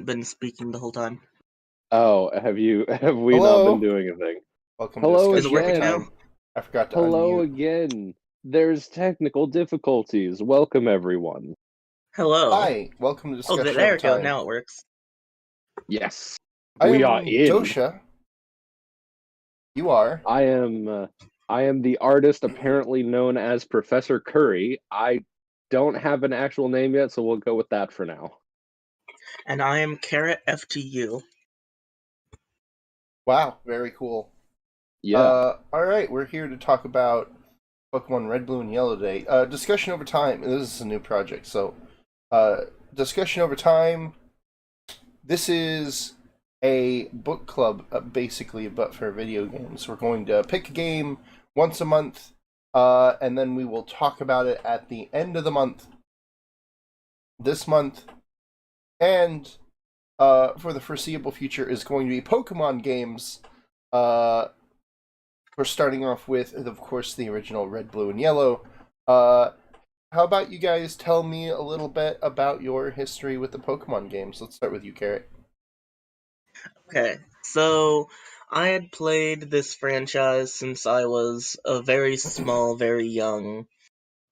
been speaking the whole time. Oh, have we not been doing anything? Welcome Hello to Is it working again. now? I forgot to Hello unmute. again. There's technical difficulties. Welcome, everyone. Hello. Hi, welcome to Oh, Discussion there Over we go. Time. Now it works. Yes, I we am are in. Dosha. You are. I am the artist apparently known as Professor Curry. I don't have an actual name yet, so we'll go with that for now. And I am Carrot FTU. Wow, very cool. Yeah. Alright, we're here to talk about Pokemon Red, Blue, and Yellow Day. Discussion Over Time. This is a new project, so Discussion Over Time. This is a book club, basically, but for video games. We're going to pick a game once a month, and then we will talk about it at the end of the month. This month, and for the foreseeable future, is going to be Pokemon games. We're starting off with, of course, the original Red, Blue, and Yellow. How about you guys tell me a little bit about your history with the Pokemon games? Let's start with you, Carrot. Okay, so I had played this franchise since I was a very small, very young,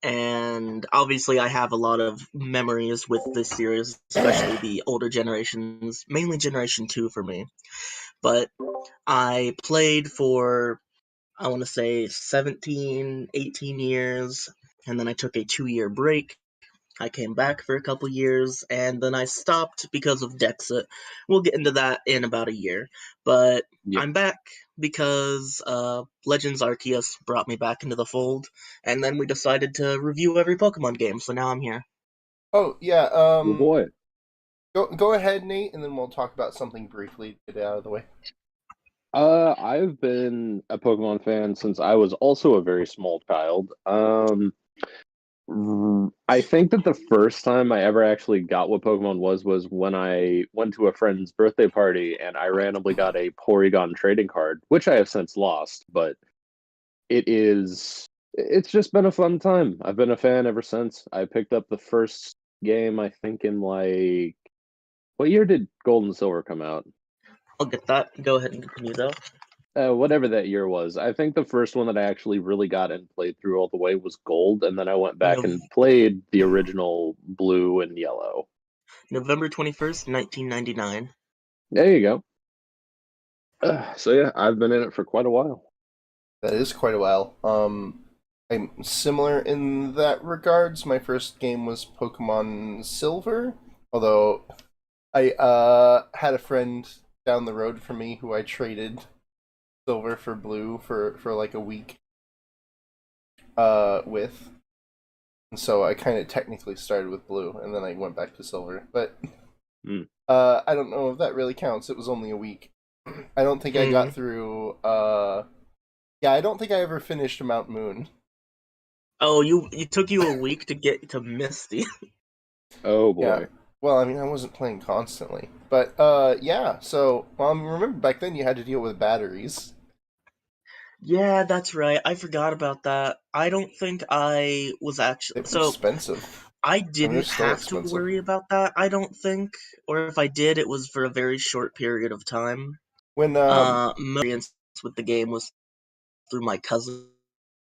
and obviously I have a lot of memories with this series, especially the older generations, mainly Generation 2 for me. But I played for, I want to say, 17, 18 years, and then I took a 2-year break. I came back for a couple years, and then I stopped because of Dexit. We'll get into that in about a year. But Yeah. I'm back because Legends Arceus brought me back into the fold, and then we decided to review every Pokemon game, so now I'm here. Oh, yeah, Oh boy. Go ahead, Nate, and then we'll talk about something briefly to get it out of the way. I've been a Pokemon fan since I was also a very small child. I think that the first time I ever actually got what Pokemon was when I went to a friend's birthday party and I randomly got a Porygon trading card, which I have since lost, but it's just been a fun time. I've been a fan ever since. I picked up the first game, I think in like what year did Gold and Silver come out? I'll get that. Go ahead and continue, though. Whatever that year was. I think the first one that I actually really got and played through all the way was Gold, and then I went back and played the original Blue and Yellow. November 21st, 1999. There you go. So yeah, I've been in it for quite a while. That is quite a while. I'm similar in that regards. My first game was Pokemon Silver, although I had a friend down the road from me who I traded Silver for Blue for like a week with. And so I kind of technically started with Blue, and then I went back to Silver. But I don't know if that really counts. It was only a week. I don't think I got through... Yeah, I don't think I ever finished Mount Moon. Oh, it took you a week to get to Misty. Oh boy. Yeah. Well, I mean, I wasn't playing constantly. But, yeah, so... Well, remember back then you had to deal with batteries. Yeah, that's right. I forgot about that. I don't think I was actually... It was expensive. I didn't have expensive. to worry about that, I don't think. Or if I did, it was for a very short period of time. When, My experience with the game was through my cousin.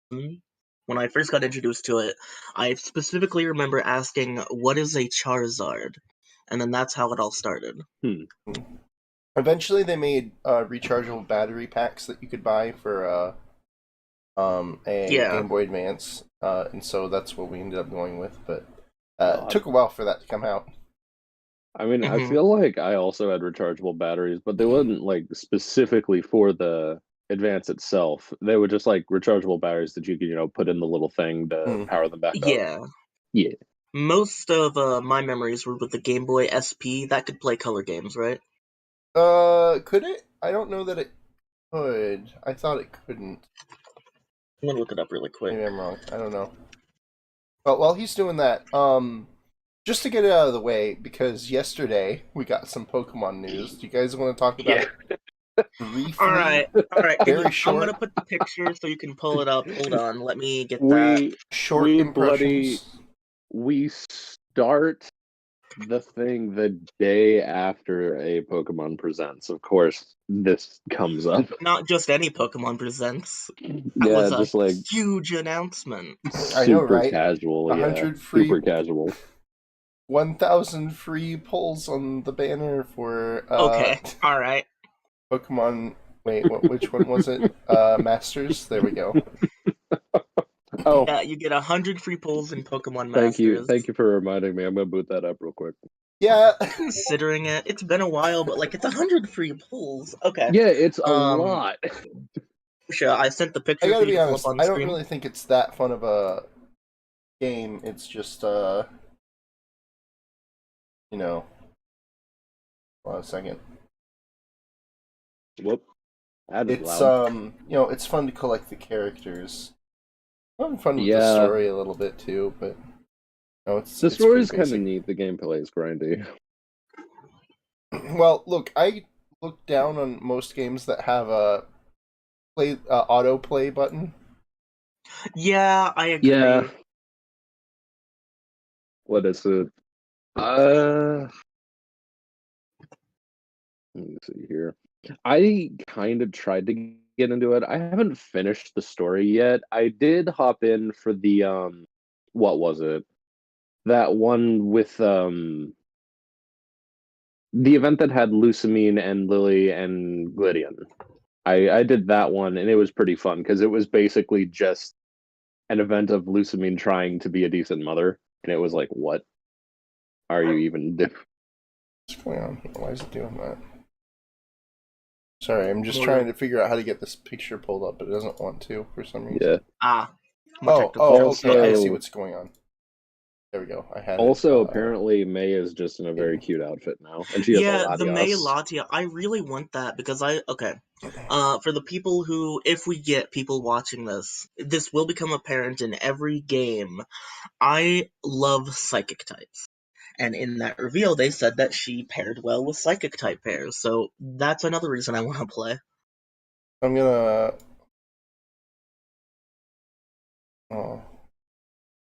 When I first got introduced to it, I specifically remember asking, what is a Charizard? And then that's how it all started. Eventually they made rechargeable battery packs that you could buy for Game Boy Advance, and so that's what we ended up going with, but it took a while for that to come out. I mean, I feel like I also had rechargeable batteries, but they wasn't like specifically for the Advance itself. They were just like rechargeable batteries that you could, put in the little thing to power them back up. Yeah. Most of my memories were with the Game Boy SP. That could play color games, right? Could it? I don't know that it could. I thought it couldn't. I'm gonna look it up really quick. Maybe I'm wrong. I don't know. But while he's doing that, just to get it out of the way, because yesterday we got some Pokemon news. Do you guys want to talk about it briefly? All right. Very short. I'm gonna put the picture so you can pull it up. Hold on, let me get Short impressions. We start the thing the day after a Pokemon Presents. Of course, this comes up. Not just any Pokemon Presents. That Yeah, was a just like huge announcement. I know, super right? casual. Yeah, 100 free, super casual. 1,000 free pulls on the banner for Okay, alright. Pokemon. Wait, which one was it? Masters. There we go. Oh, Yeah, you get 100 free pulls in Pokemon thank you Masters. for reminding me. I'm gonna boot that up real quick. Yeah. Considering it, it's been a while, but like it's 100 free pulls. Okay. Yeah, it's a lot. Sure, I sent the I picture gotta for you be to pull up honest. on I don't screen. really think it's that fun of a game. It's just you know. Hold on a second. Whoop, that is It's loud. it's fun to collect the characters. Having fun with the Yeah, story a little bit too, but no, it's the it's pretty story's kind of basic. neat. The gameplay is grindy. Well, look, I look down on most games that have a auto play button. Yeah, I agree. Yeah. What is it? Let me see here. I kind of tried to get into it. I haven't finished the story yet. I did hop in for the what was it? That one with the event that had Lusamine and Lily and Glydion. I did that one and it was pretty fun because it was basically just an event of Lusamine trying to be a decent mother, and it was like, what are you even doing? What's going on here? Why is it doing that? Sorry, I'm just More- trying to figure out how to get this picture pulled up, but it doesn't want to for some reason. Yeah. More Oh, technical okay. Also- I see what's going on. There we go. I had Also, it. apparently, May is just in a very cute outfit now, and she has a Yeah, the May Latias. Latia, I really want that because for the people who, if we get people watching this, this will become apparent in every game. I love Psychic types. And in that reveal, they said that she paired well with Psychic type pairs, so that's another reason I want to play. I'm gonna. Oh,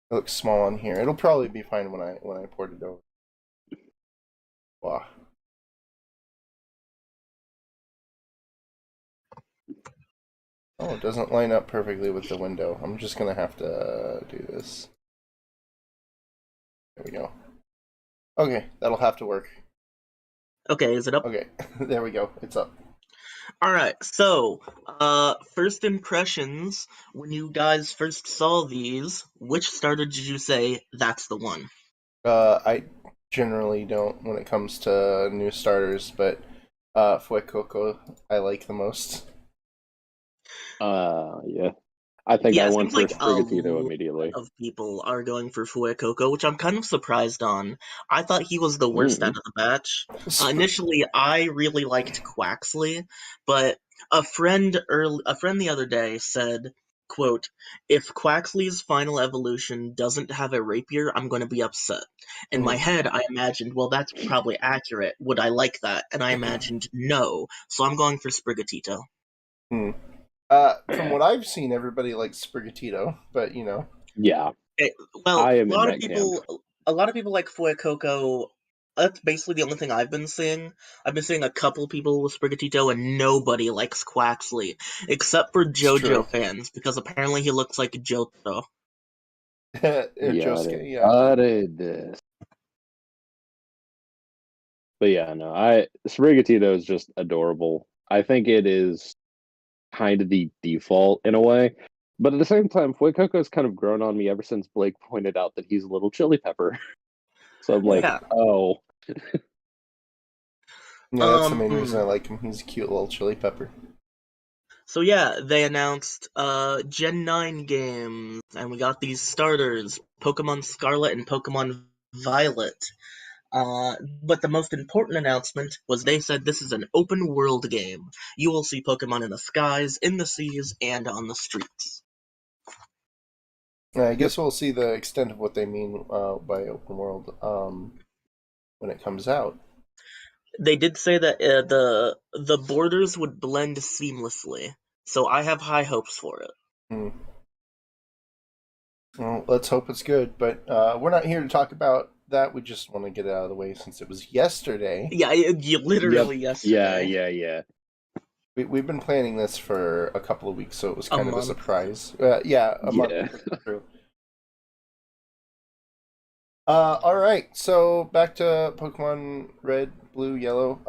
it looks small on here. It'll probably be fine when I port it over. Wow. Oh, it doesn't line up perfectly with the window. I'm just gonna have to do this. There we go. Okay, that'll have to work. Okay, is it up? Okay, there we go. It's up. Alright, so, first impressions, when you guys first saw these, which starter did you say, that's the one? I generally don't when it comes to new starters, but Fuecoco I like the most. Yeah. I think I Yeah, it went seems for like a Sprigatito lot immediately. of people are going for Fuecoco, which I'm kind of surprised on. I thought he was the worst out of the batch. Initially, I really liked Quaxley, but a friend the other day said, quote, "If Quaxley's final evolution doesn't have a rapier, I'm going to be upset." In my head, I imagined, well, that's probably accurate. Would I like that? And I imagined no, so I'm going for Sprigatito. Hmm. From what I've seen, everybody likes Sprigatito, but you know. Yeah, Well, I a am in lot of that camp. people, a lot of people like Fuecoco. That's basically the only thing I've been seeing. I've been seeing a couple people with Sprigatito, and nobody likes Quaxley, except for It's true. JoJo fans, because apparently he looks like Johto. Josuke, yeah. Got it. But yeah, no, Sprigatito is just adorable. I think it is kind of the default in a way. But at the same time, Fuecoco's kind of grown on me ever since Blake pointed out that he's a little chili pepper. So I'm like, Yeah. oh, Yeah, that's the main reason I like him. He's a cute little chili pepper. So yeah, they announced Gen 9 games, and we got these starters, Pokemon Scarlet and Pokemon Violet. But the most important announcement was they said this is an open world game. You will see Pokemon in the skies, in the seas, and on the streets. I guess we'll see the extent of what they mean by open world when it comes out. They did say that the borders would blend seamlessly, so I have high hopes for it. Hmm. Well, let's hope it's good. But we're not here to talk about that. We just want to get it out of the way since it was yesterday. Yeah, you literally yesterday. Yeah. We've been planning this for a couple of weeks, so it was kind of month. a surprise. A month. True. All right. So back to Pokemon Red, Blue, Yellow.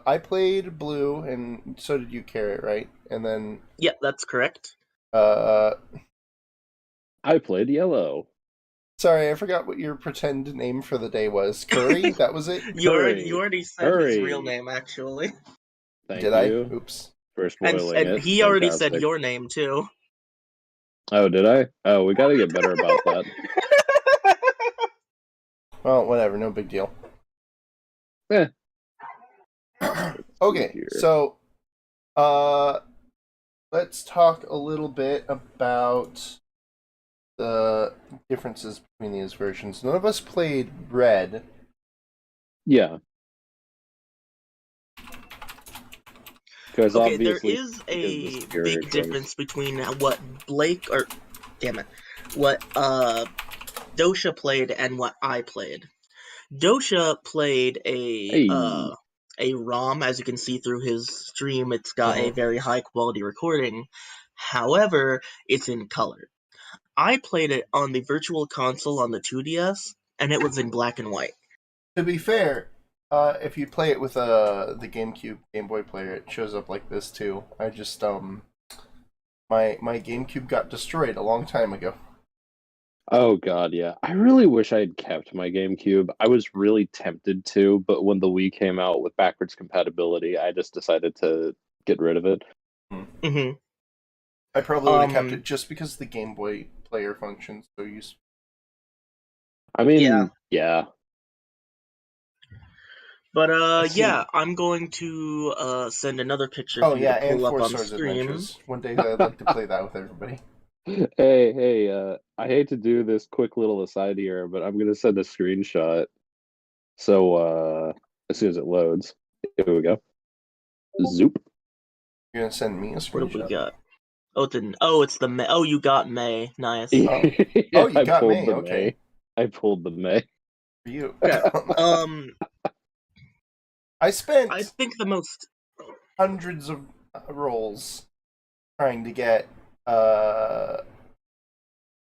I played Blue, and so did you, Carrot, right? And then Yeah, that's correct. I played Yellow. Sorry, I forgot what your pretend name for the day was. Curry? That was it? You already said his real Curry. name, actually. Thank Did you. I? Oops. For spoiling And it. he already said Fantastic. your name, too. Oh, did I? Oh, we gotta get better about that. Well, whatever. No big deal. Eh. Okay, so let's talk a little bit about the differences between these versions. None of us played Red. Yeah. Because Okay, obviously, there is a big difference between what what Dosha played and what I played. Dosha played a ROM, as you can see through his stream. It's got a very high quality recording. However, it's in color. I played it on the Virtual Console on the 2DS, and it was in black and white. To be fair, if you play it with the GameCube Game Boy player, it shows up like this too. I just my GameCube got destroyed a long time ago. Oh god, yeah. I really wish I had kept my GameCube. I was really tempted to, but when the Wii came out with backwards compatibility, I just decided to get rid of it. Mm-hmm. I probably would have kept it just because the Game Boy player functions so useful. I mean, yeah. But yeah, I'm going to send another picture for you to pull up on stream. Adventures. One day I'd like to play that with everybody. Hey, I hate to do this quick little aside here, but I'm gonna send a screenshot. So as soon as it loads, here we go. Zoop. You're gonna send me a screenshot? What have we got? Oh, it didn't. Oh, it's the May. Oh, you got May. Nice. Oh, you got May. Okay. I pulled the May. For you. Okay. I think the most hundreds of rolls trying to get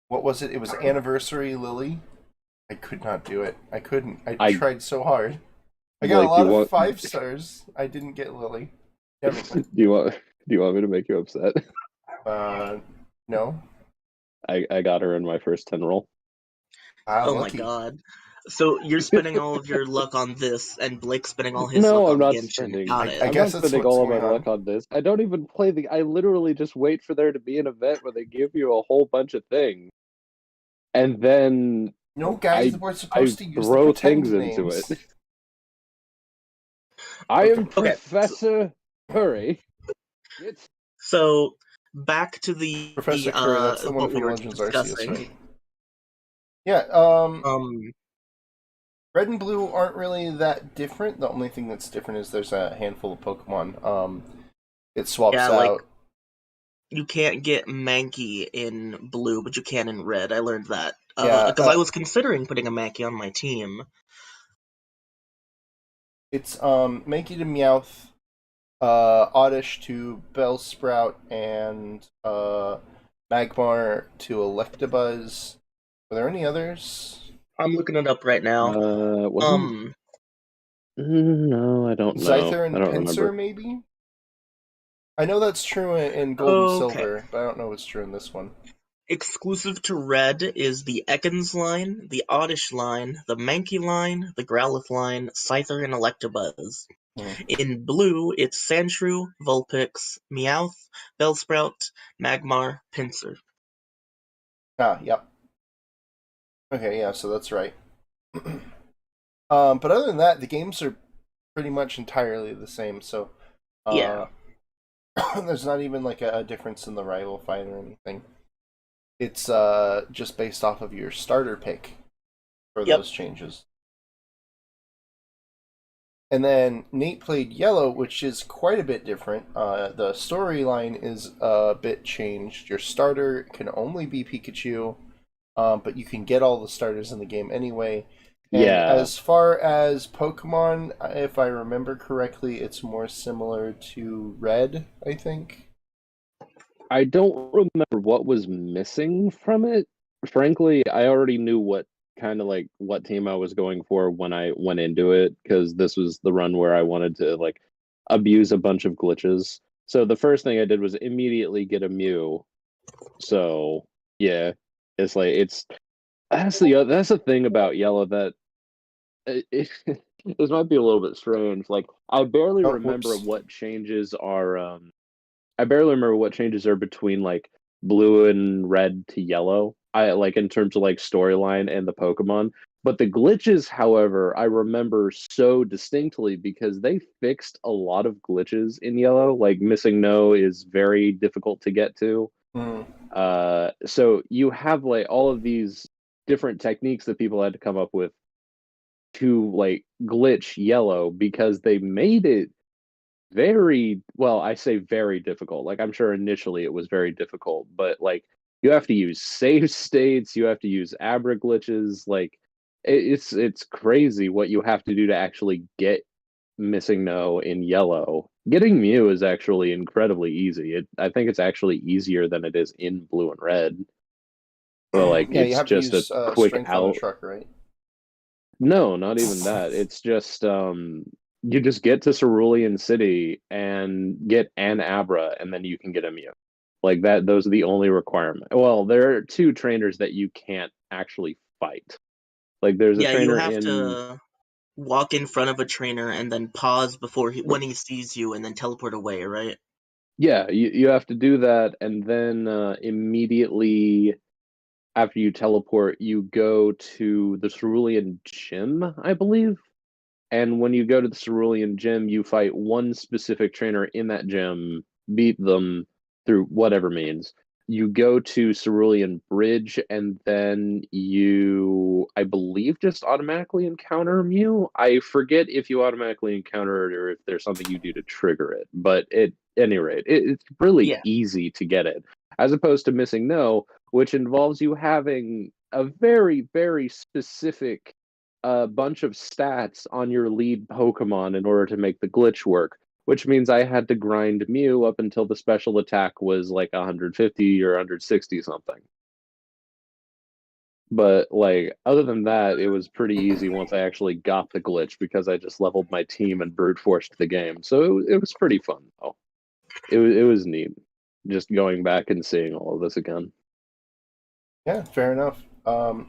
what was it? It was Anniversary Lily. I could not do it. I couldn't. I tried so hard. I got a lot of 5 stars. I didn't get Lily. Never mind. Do you want me to make you upset? No. I got her in my first 10 roll. Oh lucky. My god. So you're spending all of your luck on this, and Blake's spending all his luck on Genshin. Got it. I guess I'm not spending all of my luck on this. I don't even play I literally just wait for there to be an event where they give you a whole bunch of things. And then no, guys, we're supposed to use throw the things names. into it. I am Professor Hurry. So back to the Professor Curry, that's the one from Legends Arceus, right? Yeah, Red and Blue aren't really that different. The only thing that's different is there's a handful of Pokemon. It swaps out. Like, you can't get Mankey in Blue, but you can in Red. I learned that. Because I was considering putting a Mankey on my team. It's Mankey to Meowth, Oddish to Bellsprout, and Magmar to Electabuzz. Are there any others? I'm looking it up right now. No, I don't know. Scyther and I don't Pinsir, remember. maybe? I know that's true in Gold and Silver, but I don't know what's true in this one. Exclusive to Red is the Ekans line, the Oddish line, the Mankey line, the Growlithe line, Scyther, and Electabuzz. In Blue, it's Sandshrew, Vulpix, Meowth, Bellsprout, Magmar, Pinsir. Yep. Okay, yeah, so that's right. But other than that, the games are pretty much entirely the same, so yeah. There's not even like a difference in the rival fight or anything. It's just based off of your starter pick for those changes. And then Nate played Yellow, which is quite a bit different. The storyline is a bit changed. Your starter can only be Pikachu, but you can get all the starters in the game anyway. And Yeah, as far as Pokemon, if I remember correctly, it's more similar to Red, I think. I don't remember what was missing from it. Frankly, I already knew what kind of like what team I was going for when I went into it because this was the run where I wanted to like abuse a bunch of glitches. So the first thing I did was immediately get a Mew. So yeah, it's like it's that's the thing about Yellow that this might be a little bit strange. Like I barely Oh, remember whoops. what changes are. I barely remember what changes are between like blue and red to yellow. I like in terms of like storyline and the Pokemon. But the glitches, however, I remember so distinctly because they fixed a lot of glitches in yellow. Like missing no is very difficult to get to. Mm. So you have like all of these different techniques that people had to come up with to like glitch yellow because they made it very well. I say very difficult. Like I'm sure initially it was very difficult, but like you have to use save states, you have to use abra glitches. Like it's crazy what you have to do to actually get missing no in yellow. Getting Mew is actually incredibly easy. I think it's actually easier than it is in blue and red. But like Yeah, you it's have to just a use quick strength on the out. truck, right? No, not even that. It's just you just get to Cerulean City and get an Abra and then you can get a Mew. Like that those are the only requirement. Well, there are two trainers that you can't actually fight. Like there's a Yeah, you trainer have in to walk in front of a trainer and then pause before when he sees you and then teleport away, right? yeah, you have to do that and then immediately after you teleport you go to the Cerulean Gym, I believe. And when you go to the Cerulean Gym, you fight one specific trainer in that gym, beat them through whatever means. You go to Cerulean Bridge, and then you, I believe, just automatically encounter Mew. I forget if you automatically encounter it or if there's something you do to trigger it. But at any rate, it's really Yeah. easy to get it, as opposed to Missing No, which involves you having a very, very specific a bunch of stats on your lead Pokemon in order to make the glitch work, which means I had to grind Mew up until the special attack was like 150 or 160 something. But like other than that, it was pretty easy once I actually got the glitch because I just leveled my team and brute forced the game. So it was pretty fun though. It was neat just going back and seeing all of this again. Yeah, fair enough.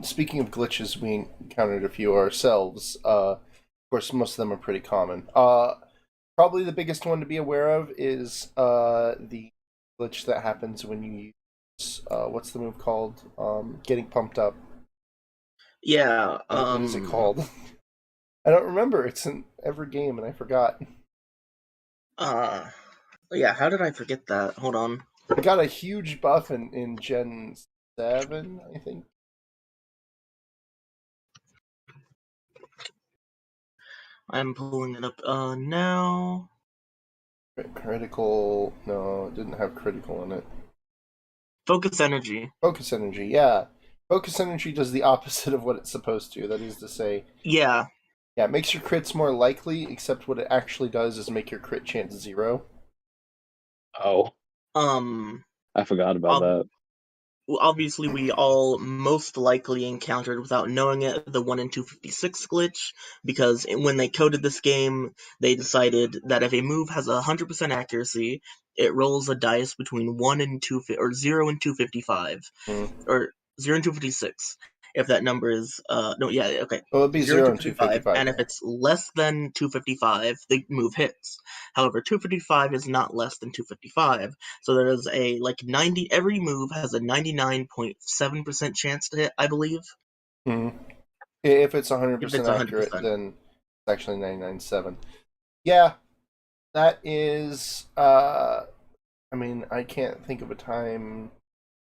Speaking of glitches, we encountered a few ourselves. Of course, most of them are pretty common. Probably the biggest one to be aware of is the glitch that happens when you use what's the move called? Getting pumped up. Yeah. What is it called? I don't remember. It's in every game, and I forgot. Uh. Yeah. How did I forget that? Hold on. It got a huge buff in Gen 7, I think. I'm pulling it up. Now. Critical. No, it didn't have critical in it. Focus energy. Focus energy, yeah. Focus energy does the opposite of what it's supposed to. That is to say, Yeah. yeah, it makes your crits more likely, except what it actually does is make your crit chance 0. Oh, Um. I forgot about ob- that. Obviously, we all most likely encountered, without knowing it, the 1 in 256 glitch, because when they coded this game, they decided that if a move has 100% accuracy, it rolls a dice between 1 and 2, or 0 and 255, Mm. or 0 and 256. If that number is, no, yeah, okay. Well, it'd be 0 and 0 and 255, 255, and if yeah. it's less than 255, the move hits. However, 255 is not less than 255, so there is a, like, 90, every move has a 99.7% chance to hit, I believe. Mm. If it's If 100% it's accurate, 100%. then it's actually 99.7. Yeah, that is, I mean, I can't think of a time.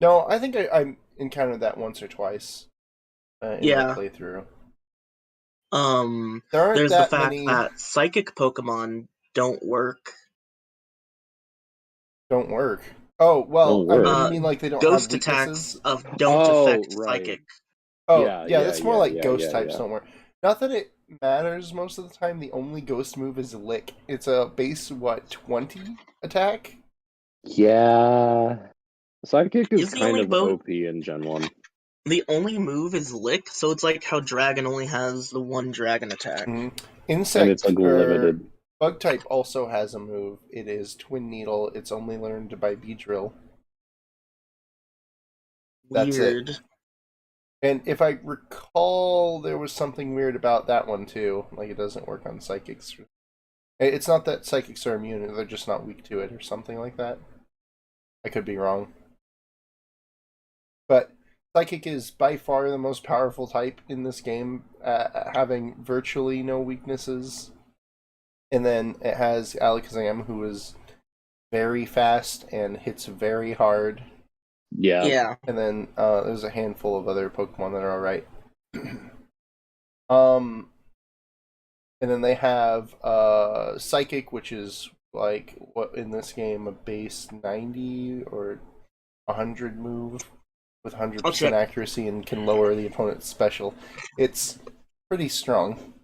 No, I think I encountered that once or twice in my Yeah. playthrough. Um, There aren't there's the that fact many. that psychic Pokemon don't work. Don't work. Oh, well, Don't I work. mean, you mean like they don't have Ghost attacks weaknesses? don't Oh, affect right. psychic. Oh, Yeah, yeah, yeah, that's more yeah, like yeah, ghost yeah, types yeah. don't work. Not that it matters most of the time. The only ghost move is Lick. It's a base 20 attack. Yeah, Sidekick is Is the kind only of boat OP in Gen 1. the only move is Lick, so it's like how Dragon only has the one Dragon attack. And Insect it's like limited. Bug type also has a move. It is Twin Needle. It's only learned by Beedrill. That's Weird. it. And if I recall, there was something weird about that one too. Like it doesn't work on psychics. It's not that psychics are immune; they're just not weak to it, or something like that. I could be wrong. But psychic is by far the most powerful type in this game, having virtually no weaknesses. And then it has Alakazam, who is very fast and hits very hard. Yeah. And then there's a handful of other Pokemon that are alright. And then they have Psychic, which is like what in this game a base 90 or 100 move with 100% accuracy and can lower the opponent's special. It's pretty strong.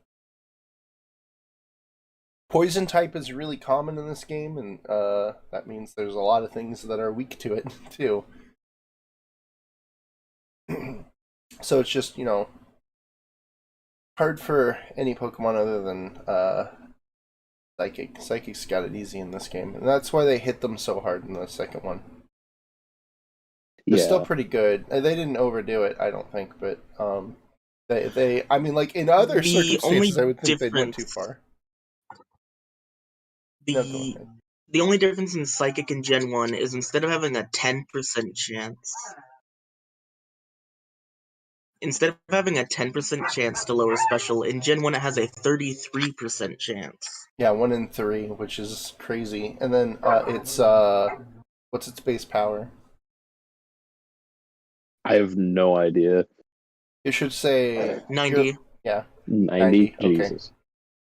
Poison type is really common in this game, and that means there's a lot of things that are weak to it too. So it's just, hard for any Pokemon other than Psychic. Psychic's got it easy in this game, and that's why they hit them so hard in the second one. They're still pretty good. They didn't overdo it, I don't think, but they I mean, like in other circumstances, I would think they went too far. The only difference in Psychic in Gen 1 is instead of having a 10% chance, to lower special, in Gen 1 it has a 33% chance. Yeah, 1 in 3, which is crazy. And then it's what's its base power? I have no idea. It should say 90. Yeah. 90? Jesus. Okay.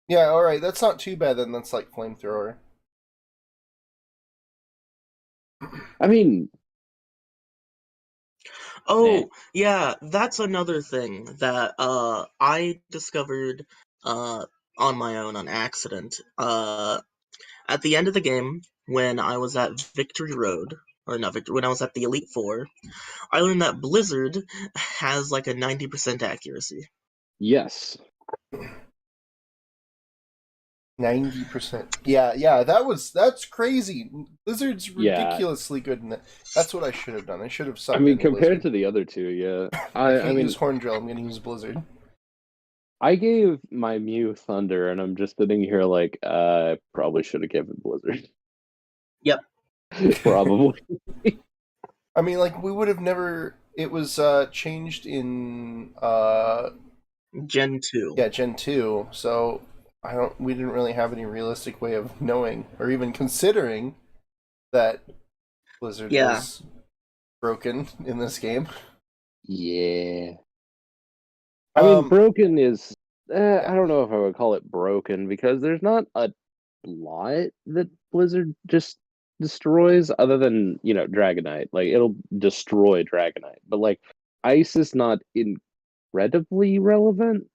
Yeah, alright, that's not too bad then. That's like Flamethrower. I mean... Oh, yeah, that's another thing that I discovered on my own on accident. At the end of the game, when I was at Victory Road, when I was at the Elite Four, I learned that Blizzard has like a 90% accuracy. Yes. 90%. Yeah, that's crazy. Blizzard's ridiculously good in that. That's what I should have done. I should have subbed. I mean, compared to the other two, yeah. I can't use Horndrill, I'm gonna use Blizzard. I gave my Mew Thunder, and I'm just sitting here like, probably should have given Blizzard. Yep. Probably. I mean, like, we would have never... It was changed in... Gen 2. Yeah, Gen 2, so... We didn't really have any realistic way of knowing, or even considering, that Blizzard was broken in this game. Yeah. I mean, broken is... I don't know if I would call it broken, because there's not a lot that Blizzard just destroys, other than, Dragonite. Like, it'll destroy Dragonite. But, like, Ice is not incredibly relevant.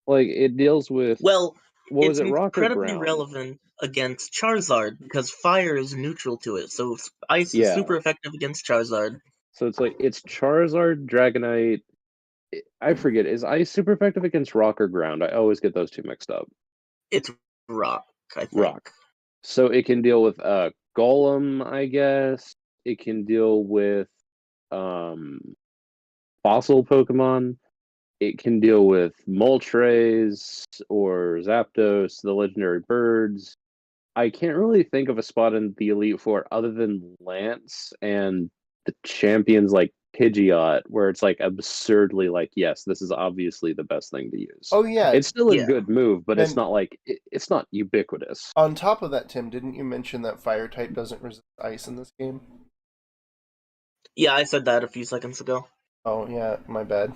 Like, it deals with... Well, what was it's it, rock or incredibly ground? relevant against Charizard, because fire is neutral to it, so Ice is super effective against Charizard. So it's like, it's Charizard, Dragonite... I forget, is Ice super effective against rock or ground? I always get those two mixed up. It's rock, I think. Rock. So it can deal with Golem, I guess. It can deal with fossil Pokemon. It can deal with Moltres or Zapdos, the legendary birds. I can't really think of a spot in the Elite Four other than Lance and the champions like Pidgeot, where it's like absurdly like, yes, this is obviously the best thing to use. Oh yeah, it's still a good move, but it's not like it's not ubiquitous. On top of that, Tim, didn't you mention that fire type doesn't resist ice in this game? Yeah, I said that a few seconds ago. Oh yeah, my bad.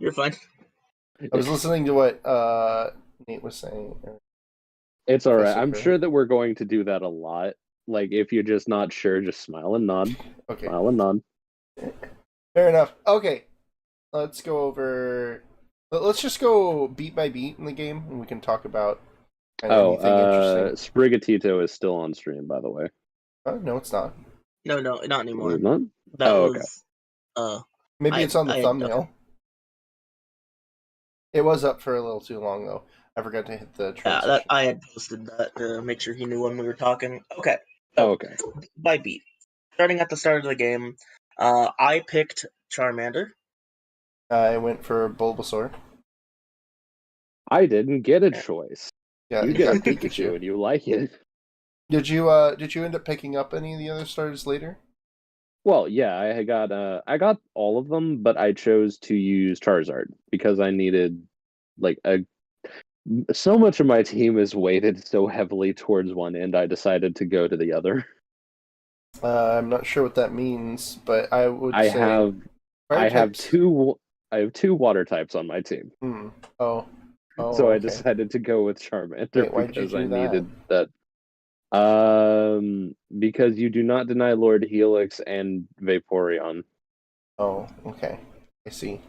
You're fine. I was listening to what Nate was saying. It's all right. I'm sure that we're going to do that a lot. Like, if you're just not sure, just smile and nod. Okay. Smile and nod. Fair enough. Okay. Let's go over Let's just go beat by beat in the game, and we can talk about anything interesting. Sprigatito is still on stream, by the way. No, it's not. No, not anymore. Not? That Oh, was Maybe it's on the thumbnail. Okay. It was up for a little too long, though. I forgot to hit the transition. Yeah, I had posted that to make sure he knew when we were talking. Okay. Oh, okay. By beat. Starting at the start of the game, I picked Charmander. I went for Bulbasaur. I didn't get a choice. Yeah, you get Pikachu and you like it. Did you end up picking up any of the other starters later? Well, yeah, I got all of them, but I chose to use Charizard because I needed so much of my team is weighted so heavily towards one end. I decided to go to the other. I'm not sure what that means, but I would say I have two water types on my team. Oh, so I decided to go with Charmander because I needed that. Because you do not deny Lord Helix and Vaporeon. Oh, okay. I see.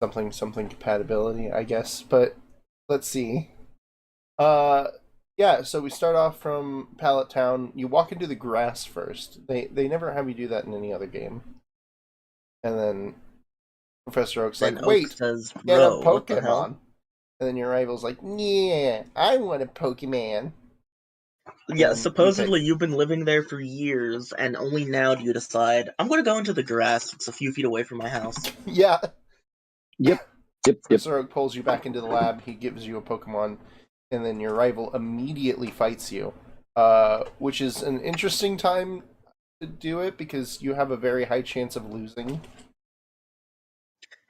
Something compatibility, I guess. But let's see. Yeah, so we start off from Pallet Town. You walk into the grass first. They never have you do that in any other game. And then Professor Oak's like, wait, says, get a Pokemon. And then your rival's like, yeah, I want a Pokemon. Yeah, supposedly you've been living there for years, and only now do you decide, I'm going to go into the grass. It's a few feet away from my house. Yeah. Yep. Professor Oak pulls you back into the lab. He gives you a Pokemon, and then your rival immediately fights you, which is an interesting time to do it because you have a very high chance of losing.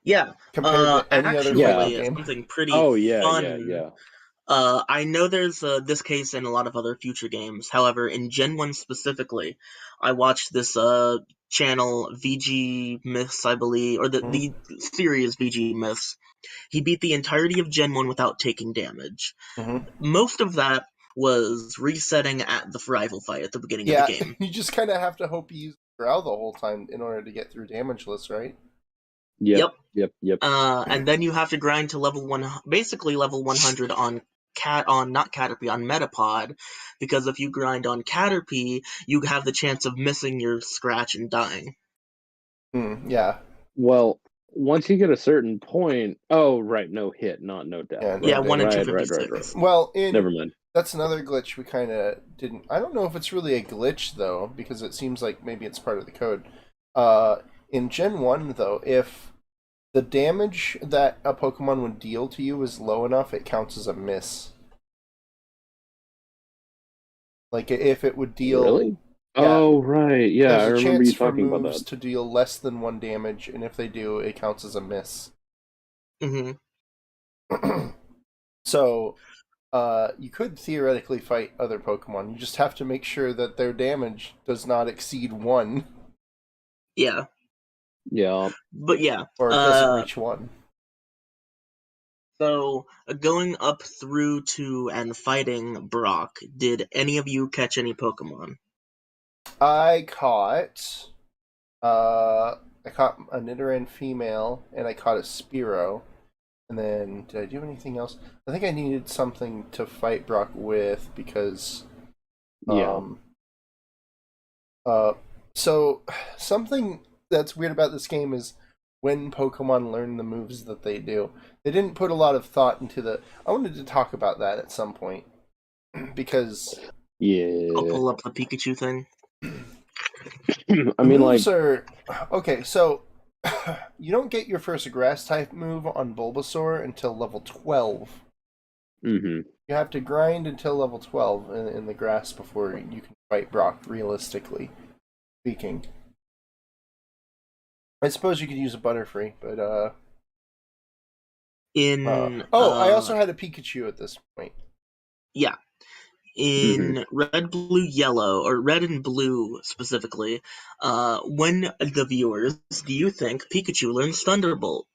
Yeah, compared to any other game. Something pretty fun. Yeah. I know there's this case in a lot of other future games. However, in Gen 1 specifically, I watched this channel, VG Myths, I believe, or the series VG Myths. He beat the entirety of Gen 1 without taking damage. Most of that was resetting at the rival fight at the beginning of the game. You just kind of have to hope you use Growl the whole time in order to get through damageless, right? Yep. And then you have to grind to basically level 100 on Metapod, because if you grind on Caterpie, you have the chance of missing your scratch and dying. Yeah. Well, once you get a certain point, no hit, not no death. Yeah, 1 in 256. Right. Well, never mind. That's another glitch we kind of didn't. I don't know if it's really a glitch though, because it seems like maybe it's part of the code. In Gen 1 though, if the damage that a Pokemon would deal to you is low enough, it counts as a miss. Like, if it would deal... Really? Yeah, oh, right. Yeah, I remember you talking about that. There's a chance for moves to deal less than 1 damage, and if they do, it counts as a miss. So, you could theoretically fight other Pokemon. You just have to make sure that their damage does not exceed 1. Yeah. Yeah. But yeah. Or it doesn't reach 1. So, going up through to and fighting Brock, did any of you catch any Pokemon? I caught a Nidoran female, and I caught a Spearow. And then, did I do anything else? I think I needed something to fight Brock with, because... So, something that's weird about this game is when Pokemon learn the moves that they do. They didn't put a lot of thought into the... I wanted to talk about that at some point, because... Yeah. I'll pull up the Pikachu thing. I mean, moves are... Okay, so... You don't get your first grass-type move on Bulbasaur until level 12. You have to grind until level 12 in the grass before you can fight Brock, realistically speaking. I suppose you could use a Butterfree, but I also had a Pikachu at this point. Yeah. In Red, Blue, Yellow, or Red and Blue specifically, when the viewers, do you think Pikachu learns Thunderbolt?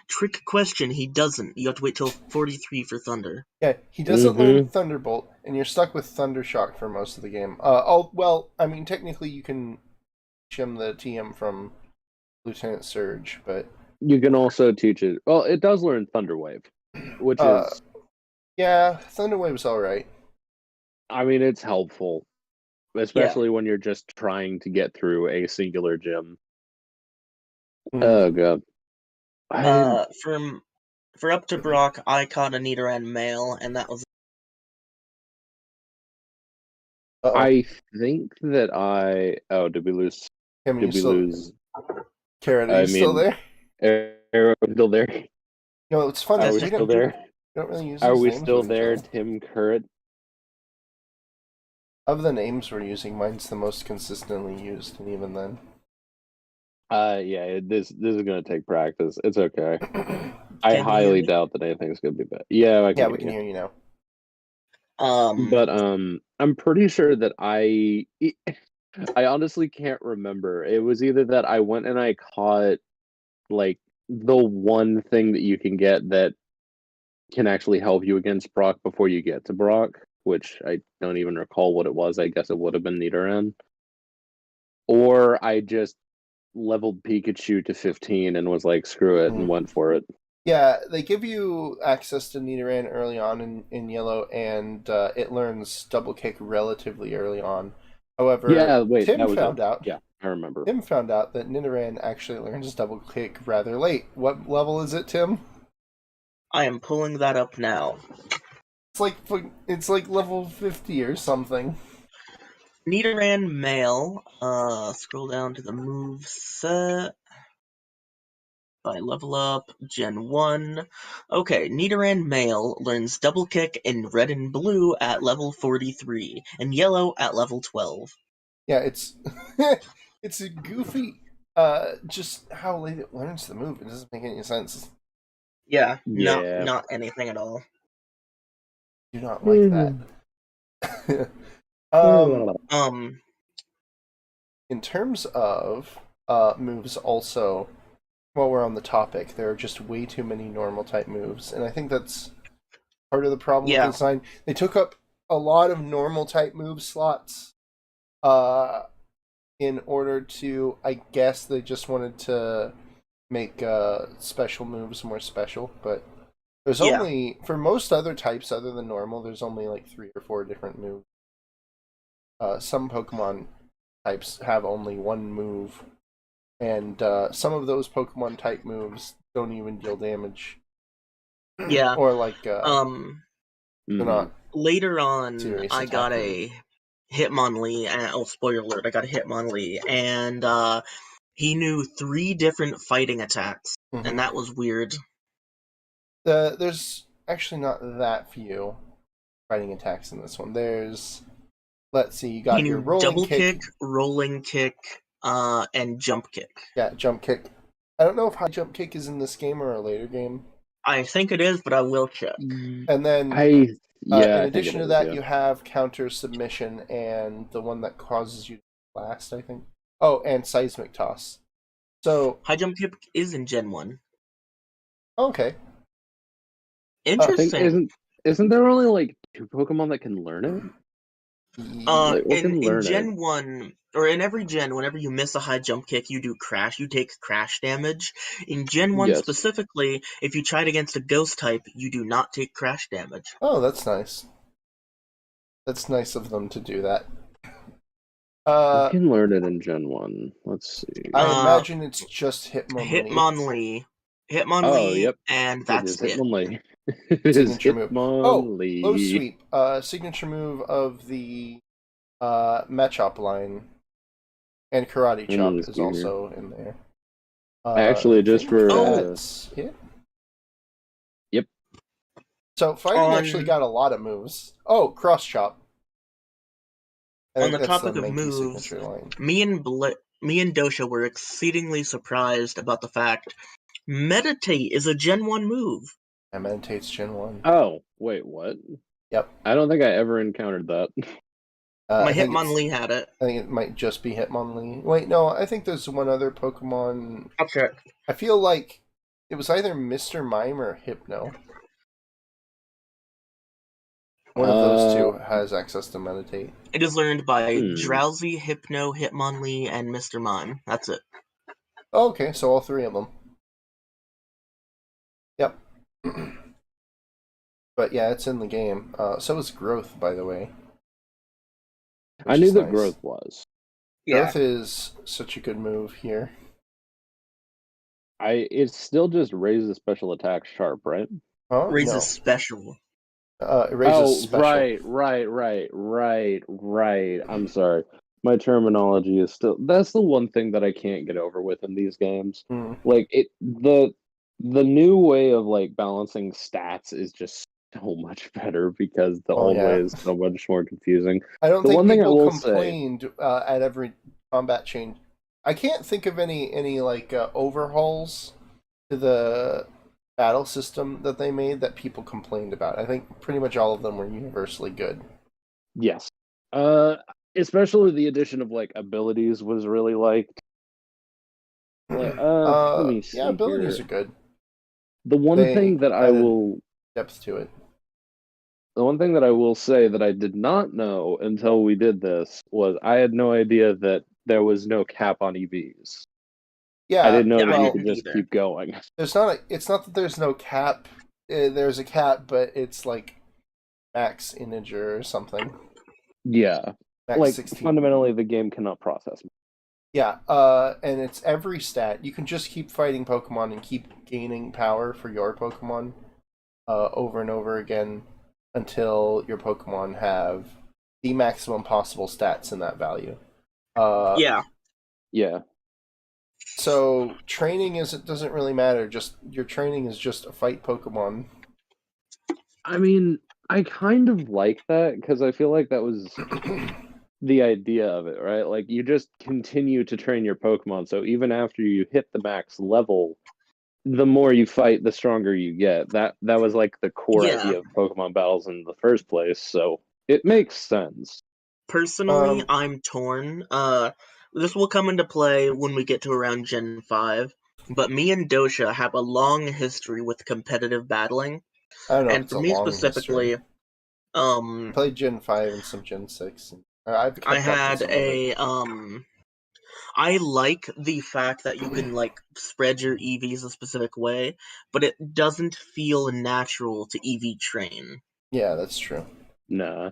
Trick question, he doesn't. You have to wait till 43 for Thunder. Yeah, he doesn't learn Thunderbolt, and you're stuck with Thundershock for most of the game. I mean, technically you can teach him the TM from Lieutenant Surge, but You can also teach it. Well, it does learn Thunder Wave, which is, Yeah, Thunderwave's alright. I mean, it's helpful, Yeah. especially when you're just trying to get through a singular gym. Mm. Oh god. For up to Brock, I caught a Nidoran male, and that was. Uh-oh. I think that oh, did we lose? Kim, Did we lose? Carrot, are I you still mean, there? Arrow still there? No, it's funny. Are we We still don't, there? don't really use Are these we names still with each there, other. Tim Currit? Of the names we're using, mine's the most consistently used, and even then. Yeah, this is gonna take practice. It's okay. I Can you hear highly me? doubt that anything's gonna be bad. Yeah, I can Yeah, hear we can you. hear you now. But I'm pretty sure that I honestly can't remember. It was either that I went and I caught like the one thing that you can get that can actually help you against Brock before you get to Brock, which I don't even recall what it was. I guess it would have been Nidoran. Or I just leveled Pikachu to 15 and was like, screw it, and went for it. Yeah, they give you access to Nidoran early on in Yellow, and it learns Double Kick relatively early on. However, Yeah, wait, Tim that was found it. out. Yeah, I remember. Tim found out that Nidoran actually learns Double Kick rather late. What level is it, Tim? I am pulling that up now. It's like level 50 or something. Nidoran male. Scroll down to the move set. By level up, Gen 1. Okay, Nidoran male learns Double Kick in red and blue at level 43, and yellow at level 12. Yeah, it's it's a goofy. Just how late it learns the move. It doesn't make any sense. Yeah, Yeah. not anything at all. Do not like that. Um, In terms of moves, also, while we're on the topic, there are just way too many normal type moves, and I think that's part of the problem with the design. They took up a lot of normal type move slots in order to, I guess they just wanted to make special moves more special, but there's only, for most other types other than normal, there's only like 3 or 4 different moves. Some Pokemon types have only one move, and some of those Pokemon type moves don't even deal damage. Yeah. Or like, they're not later on, serious I got attacker. a Hitmonlee, and spoiler alert, I got a Hitmonlee, and he knew 3 different fighting attacks, and that was weird. There's actually not that few fighting attacks in this one. There's, let's see, you got your rolling double kick, rolling kick, and jump kick. Yeah, jump kick. I don't know if high jump kick is in this game or a later game. I think it is, but I will check. And then, in addition to that, you have counter submission and the one that causes you to blast, I think. Oh, and seismic toss. So high jump kick is in Gen 1. Okay. Interesting. Isn't there only like 2 Pokemon that can learn it? In Gen 1, or in every gen, whenever you miss a high jump kick, you take crash damage. In Gen 1 specifically, if you try it against a ghost type, you do not take crash damage. Oh, that's nice. That's nice of them to do that. You can learn it in Gen 1. Let's see. I imagine it's just Hitmonlee. Oh, yep. And that's it. Hitmonlee. Signature move. Hitmonlee. Low sweep. Signature move of the Machop line. And Karate Chop is also in there. Actually, just for hit. Yep. So fighting actually got a lot of moves. Oh, Cross Chop. On the topic of moves, me and Dosha were exceedingly surprised about the fact Meditate is a Gen 1 move. Yeah, Meditate's Gen 1. Oh, wait, what? Yep. I don't think I ever encountered that. My Hitmonlee had it. I think it might just be Hitmonlee. Wait, no, I think there's one other Pokemon. I'll check. I feel like it was either Mr. Mime or Hypno. One of those two has access to Meditate. It is learned by Drowsy, Hypno, Hitmonlee, and Mr. Mime. That's it. Oh, okay, so all 3 of them. Yep. But yeah, it's in the game. So is growth, by the way, I which knew is that nice. growth was. Yeah. Growth is such a good move here. It still just raises special attack sharp, right? Oh Raises no. special. It raises Oh, special. right. I'm sorry. My terminology is still that's the one thing that I can't get over with in these games. Mm. Like the new way of like balancing stats is just so much better because the Oh old way yeah. is so much more confusing. I don't The think one thing I people will say, complained at every combat change. I can't think of any like overhauls to the battle system that they made that people complained about. I think pretty much all of them were universally good. yes. Uh Especially the addition of like abilities was really liked. Like let me Yeah, see abilities here. are good. The one They thing that I added will depth to it. The one thing that I will say that I did not know until we did this was I had no idea that there was no cap on EVs. I Yeah, didn't know Yeah, that I you well, could didn't just either. keep going. there's not. It's not that there's no cap. There's a cap, but it's like max integer or something. Yeah. Max Like 16. fundamentally the game cannot process. Yeah, and it's every stat. You can just keep fighting Pokemon and keep gaining power for your Pokemon over and over again until your Pokemon have the maximum possible stats in that value. Uh, Yeah. Yeah. so training is it doesn't really matter. Just your training is just a fight Pokemon. I mean, I kind of like that because I feel like that was the idea of it, right? Like you just continue to train your Pokemon, so even after you hit the max level, the more you fight, the stronger you get. That was like the core Yeah. idea of Pokemon battles in the first place, so it makes sense. Personally, um, I'm torn. This will come into play when we get to around Gen 5. But me and Dosha have a long history with competitive battling. I don't know if And it's for a me long history. specifically, I played Gen 5 and some Gen 6. And I've I kept up with had some of it. I like the fact that you can like spread your EVs a specific way, but it doesn't feel natural to EV train. Yeah, that's true. Nah.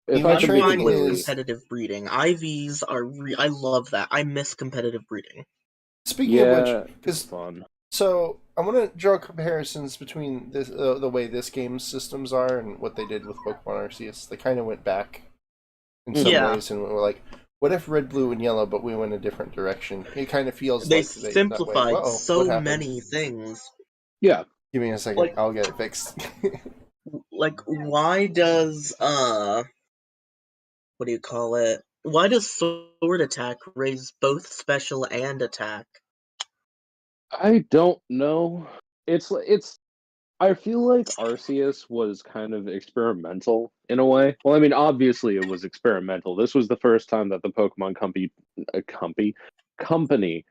If I EV could I'm be training fine with is. completely competitive breeding. IVs are I love that. I miss competitive breeding. Speaking of which, yeah, it's because fun. so I want to draw comparisons between this the way this game's systems are and what they did with Pokemon Arceus. They kind of went back in some Mhm. Yeah, ways, and were like, "What if Red, Blue, and Yellow, but we went a different direction?" It kind of feels they like that way. simplified Whoa, what so happened? many things. Yeah. Give me a second. Like I'll get it fixed. why does what do you call it? Why does sword attack raise both special and attack? I don't know. It's I feel like Arceus was kind of experimental in a way. Well, I mean, obviously it was experimental. This was the first time that the Pokemon company